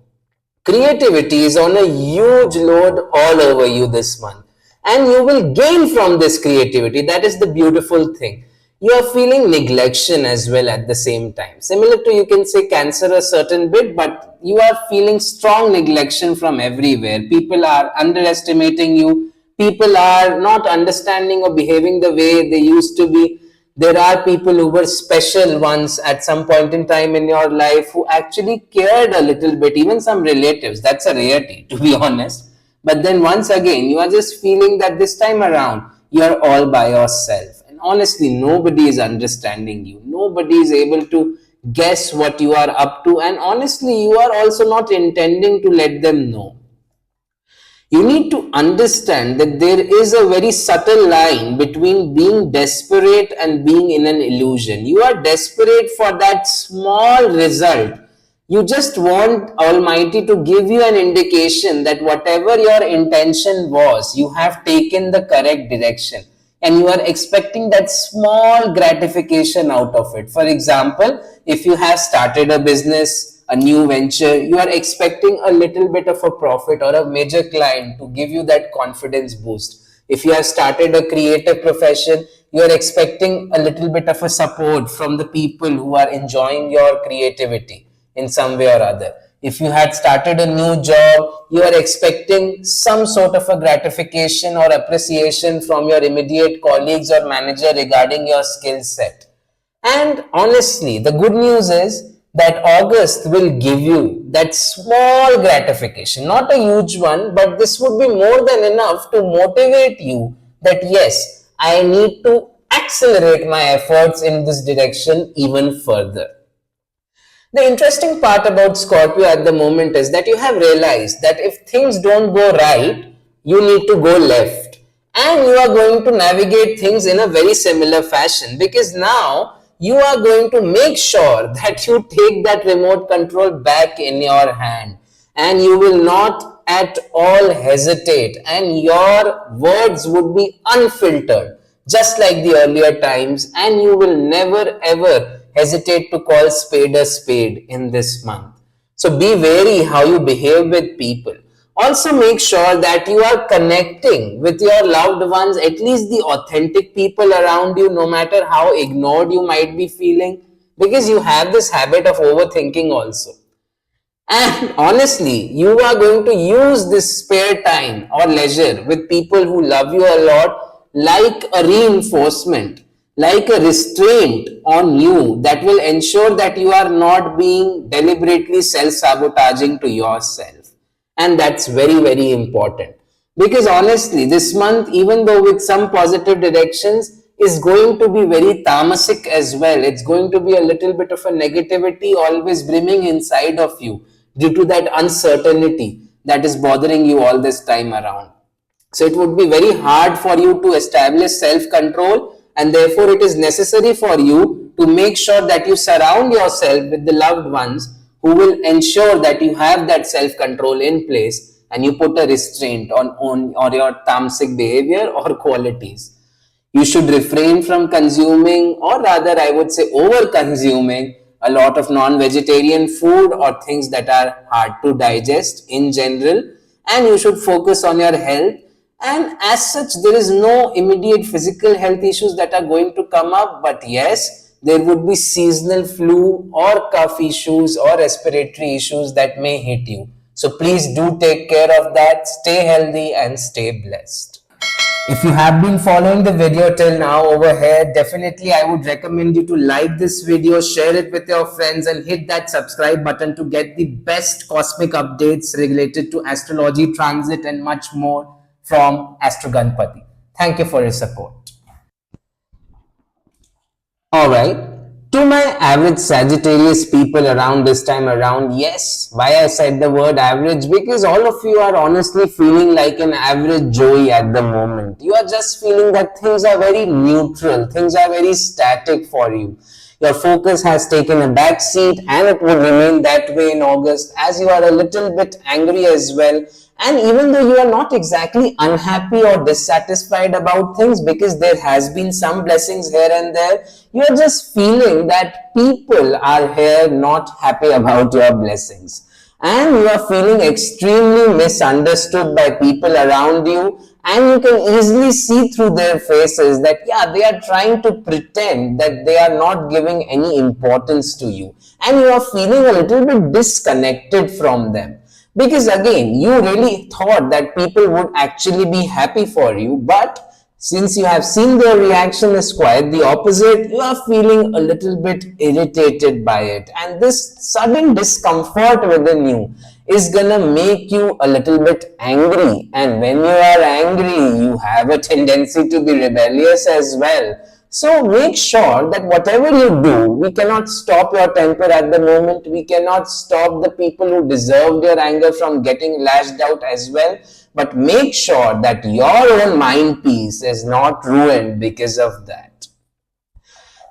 Creativity is on a huge load all over you this month, and you will gain from this creativity. That is the beautiful thing. You are feeling neglection as well at the same time. Similar to, you can say, Cancer a certain bit, but you are feeling strong neglection from everywhere. People are underestimating you. People are not understanding or behaving the way they used to be. There are people who were special once at some point in time in your life who actually cared a little bit, even some relatives. That's a rarity, to be honest. But then once again, you are just feeling that this time around, you're all by yourself. And honestly, nobody is understanding you. Nobody is able to guess what you are up to. And honestly, you are also not intending to let them know. You need to understand that there is a very subtle line between being desperate and being in an illusion. You are desperate for that small result. You just want Almighty to give you an indication that whatever your intention was, you have taken the correct direction, and you are expecting that small gratification out of it. For example, if you have started a business, a new venture, you are expecting a little bit of a profit or a major client to give you that confidence boost. If you have started a creative profession, you are expecting a little bit of a support from the people who are enjoying your creativity in some way or other. If you had started a new job, you are expecting some sort of a gratification or appreciation from your immediate colleagues or manager regarding your skill set. And honestly, the good news is that August will give you that small gratification, not a huge one, but this would be more than enough to motivate you that yes, I need to accelerate my efforts in this direction even further. The interesting part about Scorpio at the moment is that you have realized that if things don't go right, you need to go left. And you are going to navigate things in a very similar fashion, because now you are going to make sure that you take that remote control back in your hand, and you will not at all hesitate, and your words would be unfiltered just like the earlier times, and you will never ever hesitate to call spade a spade in this month. So be wary how you behave with people. Also make sure that you are connecting with your loved ones, at least the authentic people around you, no matter how ignored you might be feeling, because you have this habit of overthinking also. And honestly, you are going to use this spare time or leisure with people who love you a lot like a reinforcement, like a restraint on you that will ensure that you are not being deliberately self-sabotaging to yourself. And that's very, very important. Because honestly, this month, even though with some positive directions, is going to be very tamasic as well. It's going to be a little bit of a negativity always brimming inside of you due to that uncertainty that is bothering you all this time around. So it would be very hard for you to establish self-control, and therefore it is necessary for you to make sure that you surround yourself with the loved ones who will ensure that you have that self-control in place and you put a restraint on your tamasic behavior or qualities. You should refrain from consuming, or rather I would say over consuming, a lot of non-vegetarian food or things that are hard to digest in general, and you should focus on your health. And as such, there is no immediate physical health issues that are going to come up, but yes, there would be seasonal flu or cough issues or respiratory issues that may hit you. So please do take care of that. Stay healthy and stay blessed. If you have been following the video till now over here, definitely I would recommend you to like this video, share it with your friends, and hit that subscribe button to get the best cosmic updates related to astrology, transit, and much more from Astro Ganpati. Thank you for your support. Alright, to my average Sagittarius people around this time around, yes, why I said the word average? Because all of you are honestly feeling like an average Joey at the moment. You are just feeling that things are very neutral, things are very static for you. Your focus has taken a back seat, and it will remain that way in August, as you are a little bit angry as well. And even though you are not exactly unhappy or dissatisfied about things, because there has been some blessings here and there, you are just feeling that people are here not happy about your blessings, and you are feeling extremely misunderstood by people around you, and you can easily see through their faces that they are trying to pretend that they are not giving any importance to you, and you are feeling a little bit disconnected from them, because again, you really thought that people would actually be happy for you, but since you have seen their reaction is quite the opposite, you are feeling a little bit irritated by it. And this sudden discomfort within you is gonna make you a little bit angry. And when you are angry, you have a tendency to be rebellious as well. So make sure that whatever you do, we cannot stop your temper at the moment. We cannot stop the people who deserved your anger from getting lashed out as well. But make sure that your own mind peace is not ruined because of that.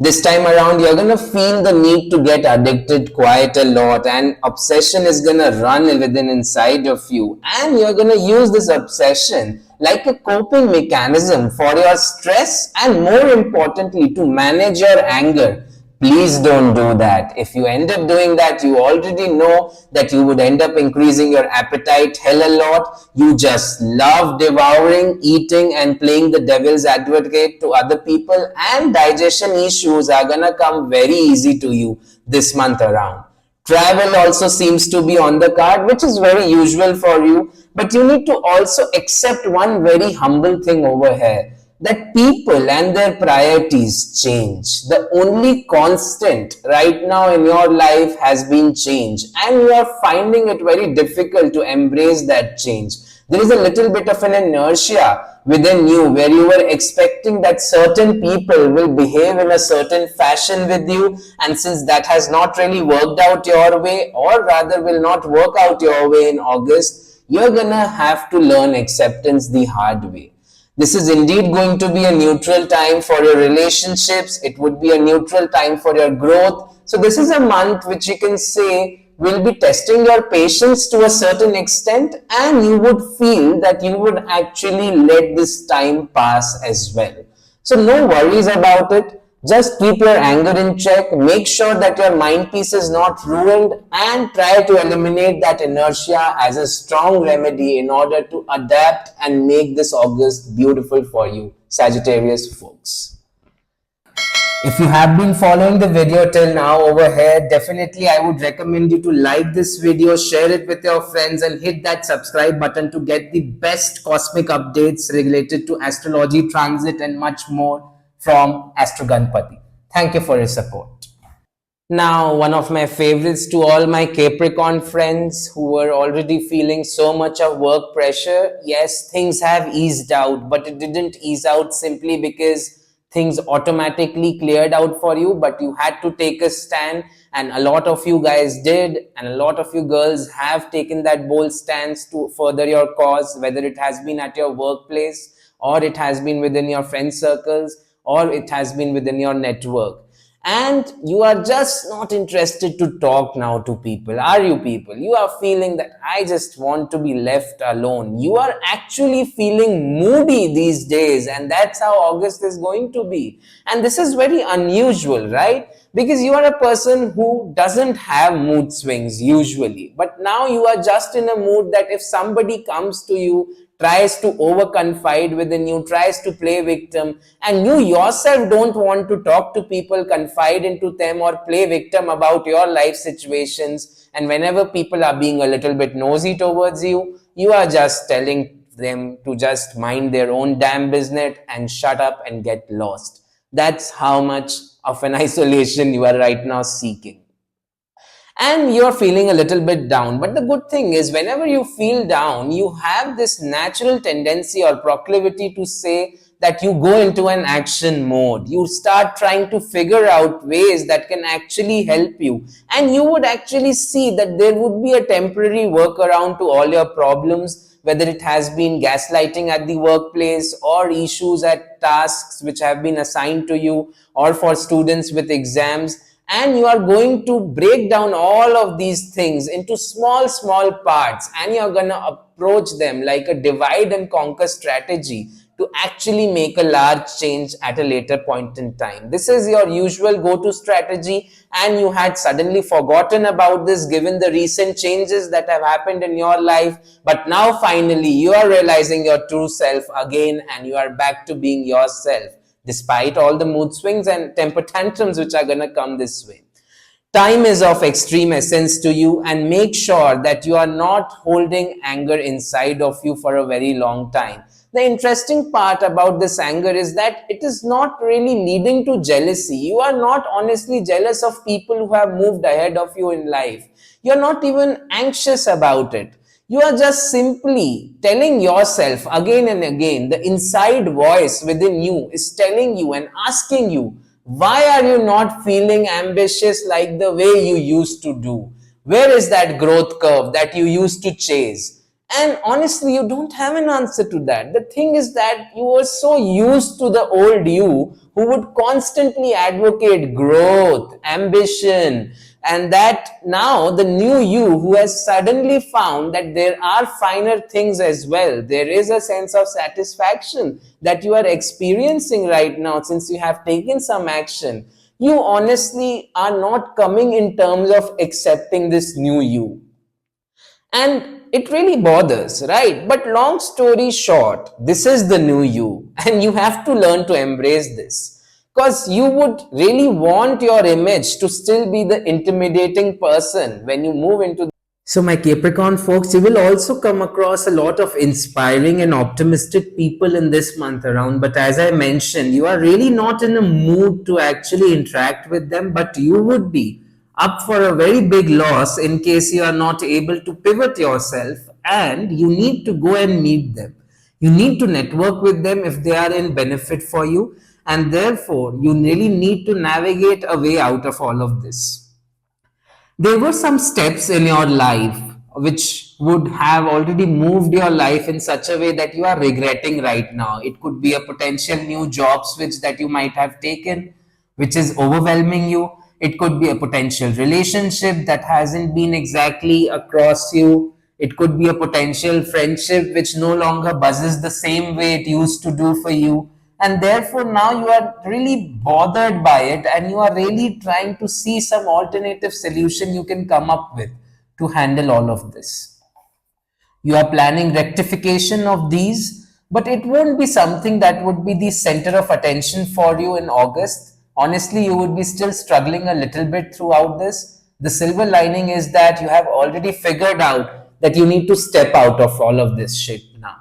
This time around, you're going to feel the need to get addicted quite a lot, and obsession is going to run within inside of you, and you're going to use this obsession like a coping mechanism for your stress, and more importantly, to manage your anger. Please don't do that. If you end up doing that, you already know that you would end up increasing your appetite hell a lot. You just love devouring, eating, and playing the devil's advocate to other people, and digestion issues are gonna come very easy to you this month around. Travel also seems to be on the card, which is very usual for you, but you need to also accept one very humble thing over here, that people and their priorities change. The only constant right now in your life has been change, and you are finding it very difficult to embrace that change. There is a little bit of an inertia within you where you were expecting that certain people will behave in a certain fashion with you, and since that has not really worked out your way, or rather will not work out your way in August, you're gonna have to learn acceptance the hard way. This is indeed going to be a neutral time for your relationships. It would be a neutral time for your growth. So this is a month which you can say will be testing your patience to a certain extent, and you would feel that you would actually let this time pass as well. So no worries about it. Just keep your anger in check, make sure that your mind peace is not ruined, and try to eliminate that inertia as a strong remedy in order to adapt and make this August beautiful for you, Sagittarius folks. If you have been following the video till now over here, definitely I would recommend you to like this video, share it with your friends, and hit that subscribe button to get the best cosmic updates related to astrology, transit, and much more from Astro Ganpati. Thank you for your support. Now, one of my favorites to all my Capricorn friends who were already feeling so much of work pressure. Yes, things have eased out, but it didn't ease out simply because things automatically cleared out for you, but you had to take a stand, and a lot of you guys did, and a lot of you girls have taken that bold stance to further your cause, whether it has been at your workplace, or it has been within your friend circles, or it has been within your network. And you are just not interested to talk now to people, are you people? You are feeling that I just want to be left alone. You are actually feeling moody these days, and that's how August is going to be. And this is very unusual, right? Because you are a person who doesn't have mood swings usually, but now you are just in a mood that if somebody comes to you, tries to overconfide within you, tries to play victim, and you yourself don't want to talk to people, confide into them, or play victim about your life situations, and whenever people are being a little bit nosy towards you, you are just telling them to just mind their own damn business and shut up and get lost. That's how much of an isolation you are right now seeking. And you're feeling a little bit down. But the good thing is, whenever you feel down, you have this natural tendency or proclivity to say that you go into an action mode. You start trying to figure out ways that can actually help you. And you would actually see that there would be a temporary workaround to all your problems. whether it has been gaslighting at the workplace or issues at tasks which have been assigned to you, or for students with exams. And you are going to break down all of these things into small parts, and you're going to approach them like a divide and conquer strategy to actually make a large change at a later point in time. This is your usual go-to strategy, and you had suddenly forgotten about this given the recent changes that have happened in your life. But now finally you are realizing your true self again, and you are back to being yourself despite all the mood swings and temper tantrums which are going to come this way. Time is of extreme essence to you, and make sure that you are not holding anger inside of you for a very long time. The interesting part about this anger is that it is not really leading to jealousy. You are not honestly jealous of people who have moved ahead of you in life. You're not even anxious about it. You are just simply telling yourself again and again, the inside voice within you is telling you and asking you, why are you not feeling ambitious like the way you used to do? Where is that growth curve that you used to chase? And honestly, you don't have an answer to that. The thing is that you were so used to the old you who would constantly advocate growth, ambition, and that now the new you who has suddenly found that there are finer things as well. There is a sense of satisfaction that you are experiencing right now since you have taken some action. You honestly are not coming in terms of accepting this new you. And it really bothers, right? But long story short, this is the new you, and you have to learn to embrace this, because you would really want your image to still be the intimidating person when you move into. So, my Capricorn folks, you will also come across a lot of inspiring and optimistic people in this month around. But as I mentioned, you are really not in a mood to actually interact with them, but you would be up for a very big loss in case you are not able to pivot yourself, and you need to go and meet them. You need to network with them if they are in benefit for you, and therefore you really need to navigate a way out of all of this. There were some steps in your life which would have already moved your life in such a way that you are regretting right now. It could be a potential new job switch that you might have taken, which is overwhelming you. It could be a potential relationship that hasn't been exactly across you. It could be a potential friendship which no longer buzzes the same way it used to do for you. And therefore now you are really bothered by it, and you are really trying to see some alternative solution you can come up with to handle all of this. You are planning rectification of these, but it won't be something that would be the center of attention for you in August. Honestly, you would be still struggling a little bit throughout this. The silver lining is that you have already figured out that you need to step out of all of this shit now.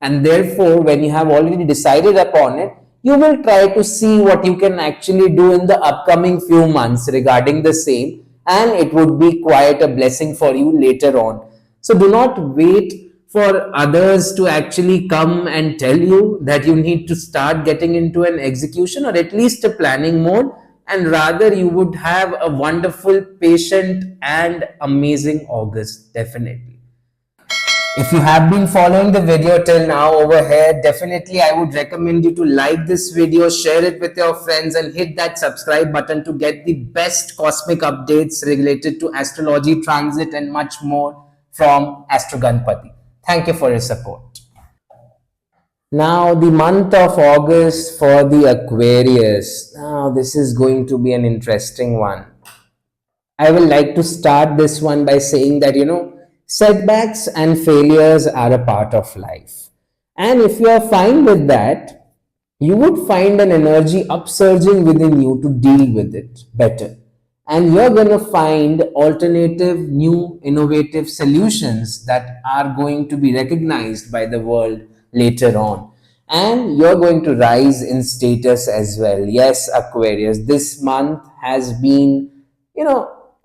And therefore, when you have already decided upon it, you will try to see what you can actually do in the upcoming few months regarding the same, and it would be quite a blessing for you later on. So do not wait for others to actually come and tell you that you need to start getting into an execution or at least a planning mode, and rather you would have a wonderful, patient, and amazing August, definitely. If you have been following the video till now over here, definitely I would recommend you to like this video, share it with your friends, and hit that subscribe button to get the best cosmic updates related to astrology, transit, and much more from Astro Ganpati. Thank you for your support. Now, the month of August for the Aquarius. Now, this is going to be an interesting one. I will like to start this one by saying that, setbacks and failures are a part of life. And if you are fine with that, you would find an energy upsurging within you to deal with it better. And you're going to find alternative, new, innovative solutions that are going to be recognized by the world later on. And you're going to rise in status as well. Yes, Aquarius, this month has been,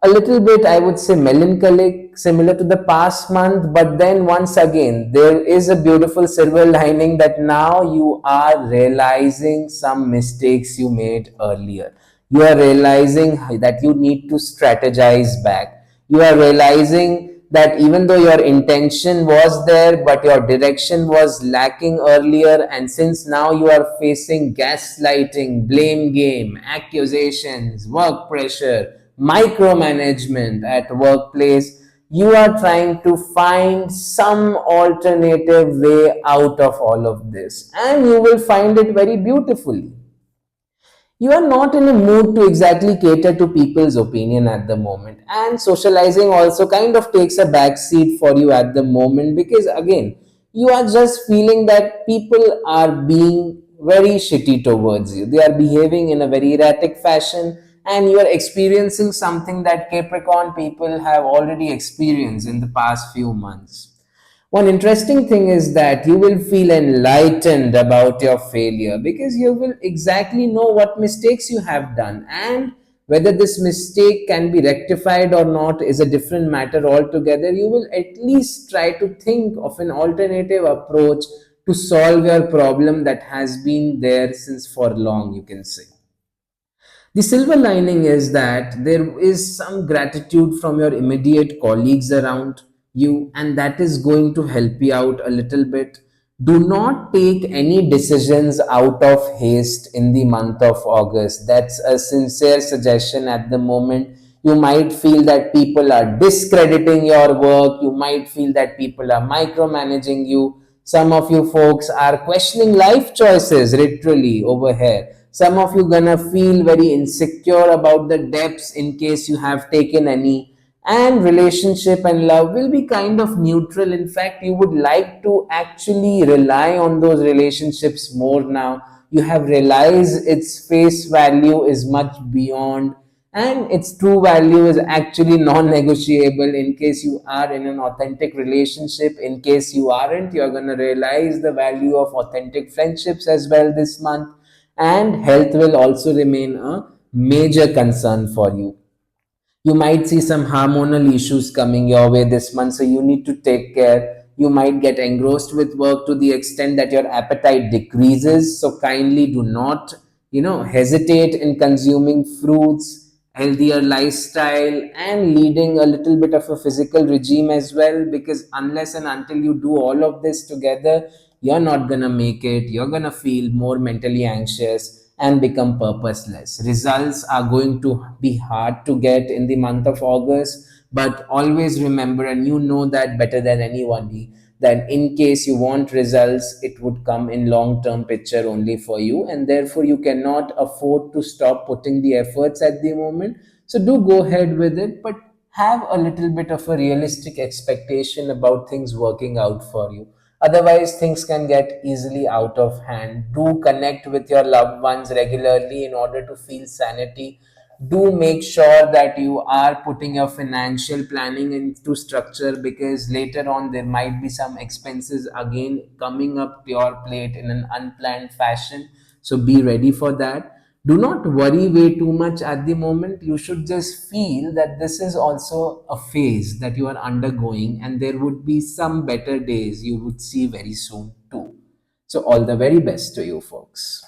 a little bit, I would say, melancholic, similar to the past month. But then once again, there is a beautiful silver lining that now you are realizing some mistakes you made earlier. You are realizing that you need to strategize back. You are realizing that even though your intention was there, but your direction was lacking earlier, and since now you are facing gaslighting, blame game, accusations, work pressure, micromanagement at workplace, you are trying to find some alternative way out of all of this, and you will find it very beautifully. You are not in a mood to exactly cater to people's opinion at the moment, and socializing also kind of takes a back seat for you at the moment, because again, you are just feeling that people are being very shitty towards you. They are behaving in a very erratic fashion, and you are experiencing something that Capricorn people have already experienced in the past few months. One interesting thing is that you will feel enlightened about your failure, because you will exactly know what mistakes you have done, and whether this mistake can be rectified or not is a different matter altogether. You will at least try to think of an alternative approach to solve your problem that has been there since for long, you can say. The silver lining is that there is some gratitude from your immediate colleagues around you, and that is going to help you out a little bit. Do not take any decisions out of haste in the month of August. That's a sincere suggestion at the moment. You might feel that people are discrediting your work, you might feel that people are micromanaging you. Some of you folks are questioning life choices literally over here. Some of you gonna feel very insecure about the depths in case you have taken any, and relationship and love will be kind of neutral. In fact, you would like to actually rely on those relationships more now. You have realized its face value is much beyond, and its true value is actually non-negotiable. In case you are in an authentic relationship, in case you aren't, you're going to realize the value of authentic friendships as well this month. And health will also remain a major concern for you. You might see some hormonal issues coming your way this month, so you need to take care. You might get engrossed with work to the extent that your appetite decreases, so kindly do not hesitate in consuming fruits, healthier lifestyle, and leading a little bit of a physical regime as well, because unless and until you do all of this together, you're not gonna make it. You're gonna feel more mentally anxious and become purposeless. Results are going to be hard to get in the month of August, but always remember, and you know that better than anyone, that in case you want results, it would come in long term picture only for you, and therefore you cannot afford to stop putting the efforts at the moment. So do go ahead with it, but have a little bit of a realistic expectation about things working out for you. Otherwise, things can get easily out of hand. Do connect with your loved ones regularly in order to feel sanity. Do make sure that you are putting your financial planning into structure, because later on there might be some expenses again coming up to your plate in an unplanned fashion. So be ready for that. Do not worry way too much at the moment. You should just feel that this is also a phase that you are undergoing, and there would be some better days you would see very soon too. So all the very best to you folks.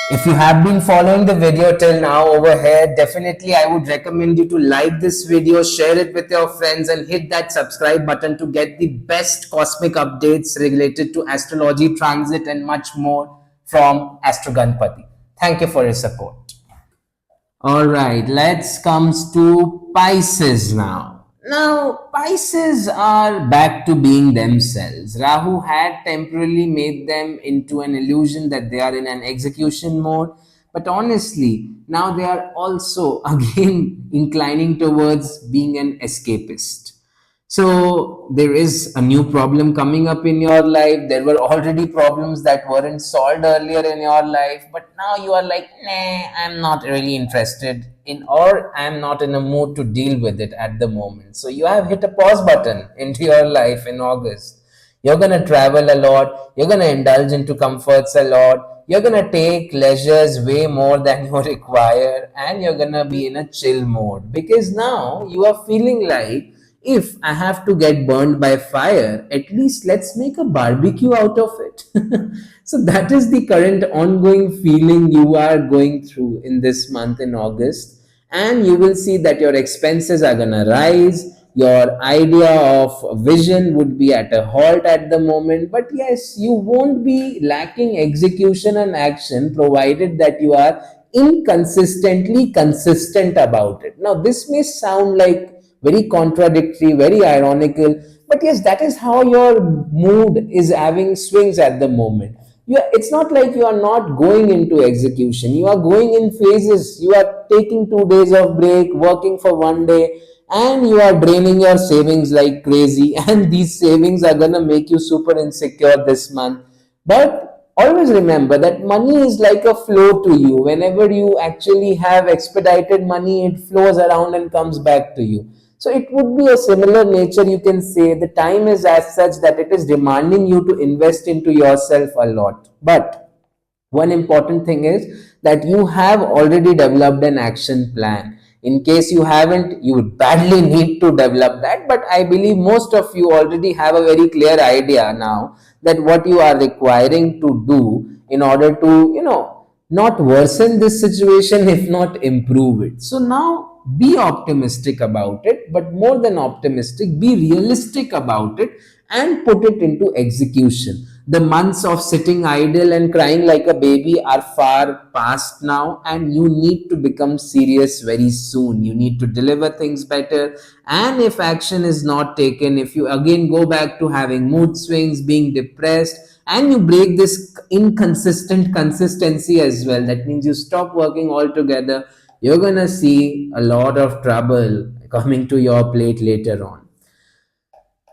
If you have been following the video till now over here, definitely I would recommend you to like this video, share it with your friends, and hit that subscribe button to get the best cosmic updates related to astrology, transit, and much more from Astro Ganpati. Thank you for your support. All right, let's comes to Pisces now. Now, Pisces are back to being themselves. Rahu had temporarily made them into an illusion that they are in an execution mode, but honestly, now they are also again inclining towards being an escapist. So there is a new problem coming up in your life. There were already problems that weren't solved earlier in your life, but now you are like, nah, I'm not really interested in, or I'm not in a mood to deal with it at the moment. So you have hit a pause button into your life in August. You're gonna travel a lot, you're gonna indulge into comforts a lot, you're gonna take leisures way more than you require, and you're gonna be in a chill mode, because now you are feeling like, if I have to get burned by fire, at least let's make a barbecue out of it. So that is the current ongoing feeling you are going through in this month in August. And you will see that your expenses are going to rise. Your idea of vision would be at a halt at the moment, but yes, you won't be lacking execution and action provided that you are inconsistently consistent about it. Now, this may sound like very contradictory, very ironical, but yes, that is how your mood is having swings at the moment. It's not like you are not going into execution. You are going in phases. You are taking 2 days of break, working for one day, and you are draining your savings like crazy. And these savings are gonna make you super insecure this month. But always remember that money is like a flow to you. Whenever you actually have expedited money, it flows around and comes back to you. So it would be a similar nature, you can say. The time is as such that it is demanding you to invest into yourself a lot. But one important thing is that you have already developed an action plan. In case you haven't, you would badly need to develop that. But I believe most of you already have a very clear idea now that what you are requiring to do in order to, not worsen this situation, if not improve it. So now be optimistic about it, but more than optimistic, be realistic about it and put it into execution. The months of sitting idle and crying like a baby are far past now, and you need to become serious very soon. You need to deliver things better. And if action is not taken, if you again go back to having mood swings, being depressed, and you break this inconsistent consistency as well, that means you stop working altogether, you're gonna see a lot of trouble coming to your plate later on.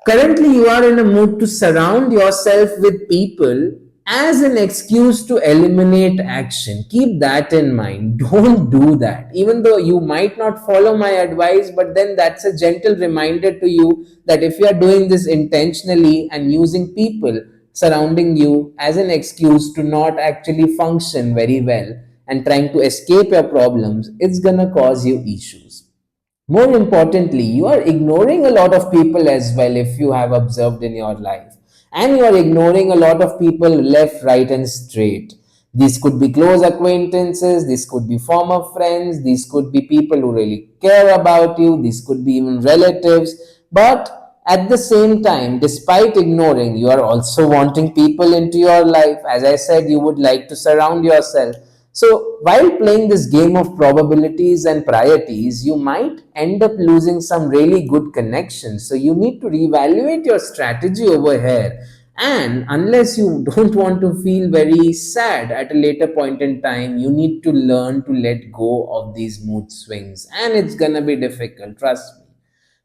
Currently, you are in a mood to surround yourself with people as an excuse to eliminate action. Keep that in mind. Don't do that. Even though you might not follow my advice, but then that's a gentle reminder to you that if you are doing this intentionally and using people surrounding you as an excuse to not actually function very well and trying to escape your problems, it's gonna cause you issues. More importantly, you are ignoring a lot of people as well, if you have observed in your life. And you are ignoring a lot of people left, right, and straight. These could be close acquaintances, these could be former friends, these could be people who really care about you, these could be even relatives. But at the same time, despite ignoring, you are also wanting people into your life. As I said, you would like to surround yourself. So, while playing this game of probabilities and priorities, you might end up losing some really good connections. So, you need to reevaluate your strategy over here. And unless you don't want to feel very sad at a later point in time, you need to learn to let go of these mood swings. And it's gonna be difficult, trust me.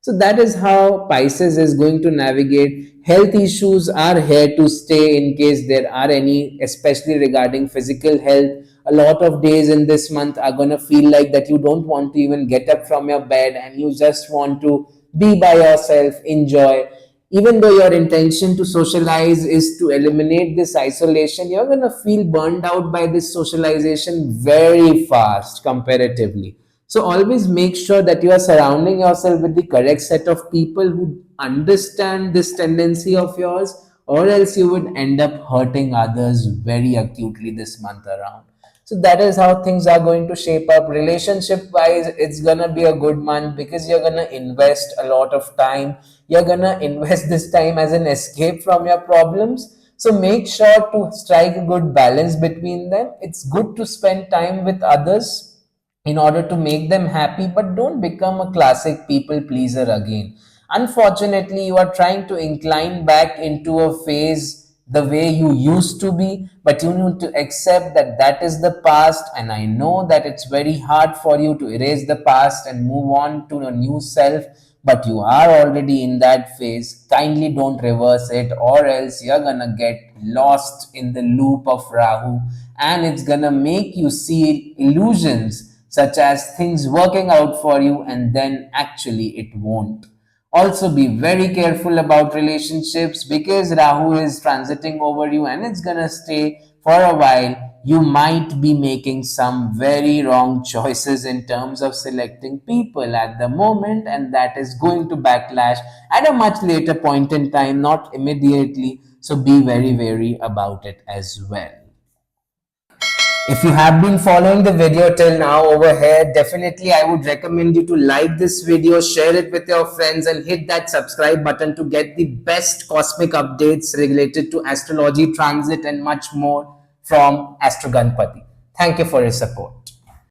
So that is how Pisces is going to navigate. Health issues are here to stay in case there are any, especially regarding physical health. A lot of days in this month are going to feel like that you don't want to even get up from your bed and you just want to be by yourself, enjoy. Even though your intention to socialize is to eliminate this isolation, you're going to feel burned out by this socialization very fast comparatively. So always make sure that you are surrounding yourself with the correct set of people who understand this tendency of yours, or else you would end up hurting others very acutely this month around. So that is how things are going to shape up. Relationship wise, it's gonna be a good month because you're gonna invest a lot of time. You're gonna invest this time as an escape from your problems. So make sure to strike a good balance between them. It's good to spend time with others in order to make them happy, but don't become a classic people pleaser again. Unfortunately, you are trying to incline back into a phase the way you used to be, but you need to accept that that is the past. And I know that it's very hard for you to erase the past and move on to a new self, but you are already in that phase. Kindly don't reverse it, or else you're gonna get lost in the loop of Rahu, and it's gonna make you see illusions such as things working out for you, and then actually it won't. Also, be very careful about relationships because Rahu is transiting over you and it's gonna stay for a while. You might be making some very wrong choices in terms of selecting people at the moment, and that is going to backlash at a much later point in time, not immediately. So, be very wary about it as well. If you have been following the video till now over here, definitely I would recommend you to like this video, share it with your friends, and hit that subscribe button to get the best cosmic updates related to astrology, transit, and much more from Astro Ganpati. Thank you for your support.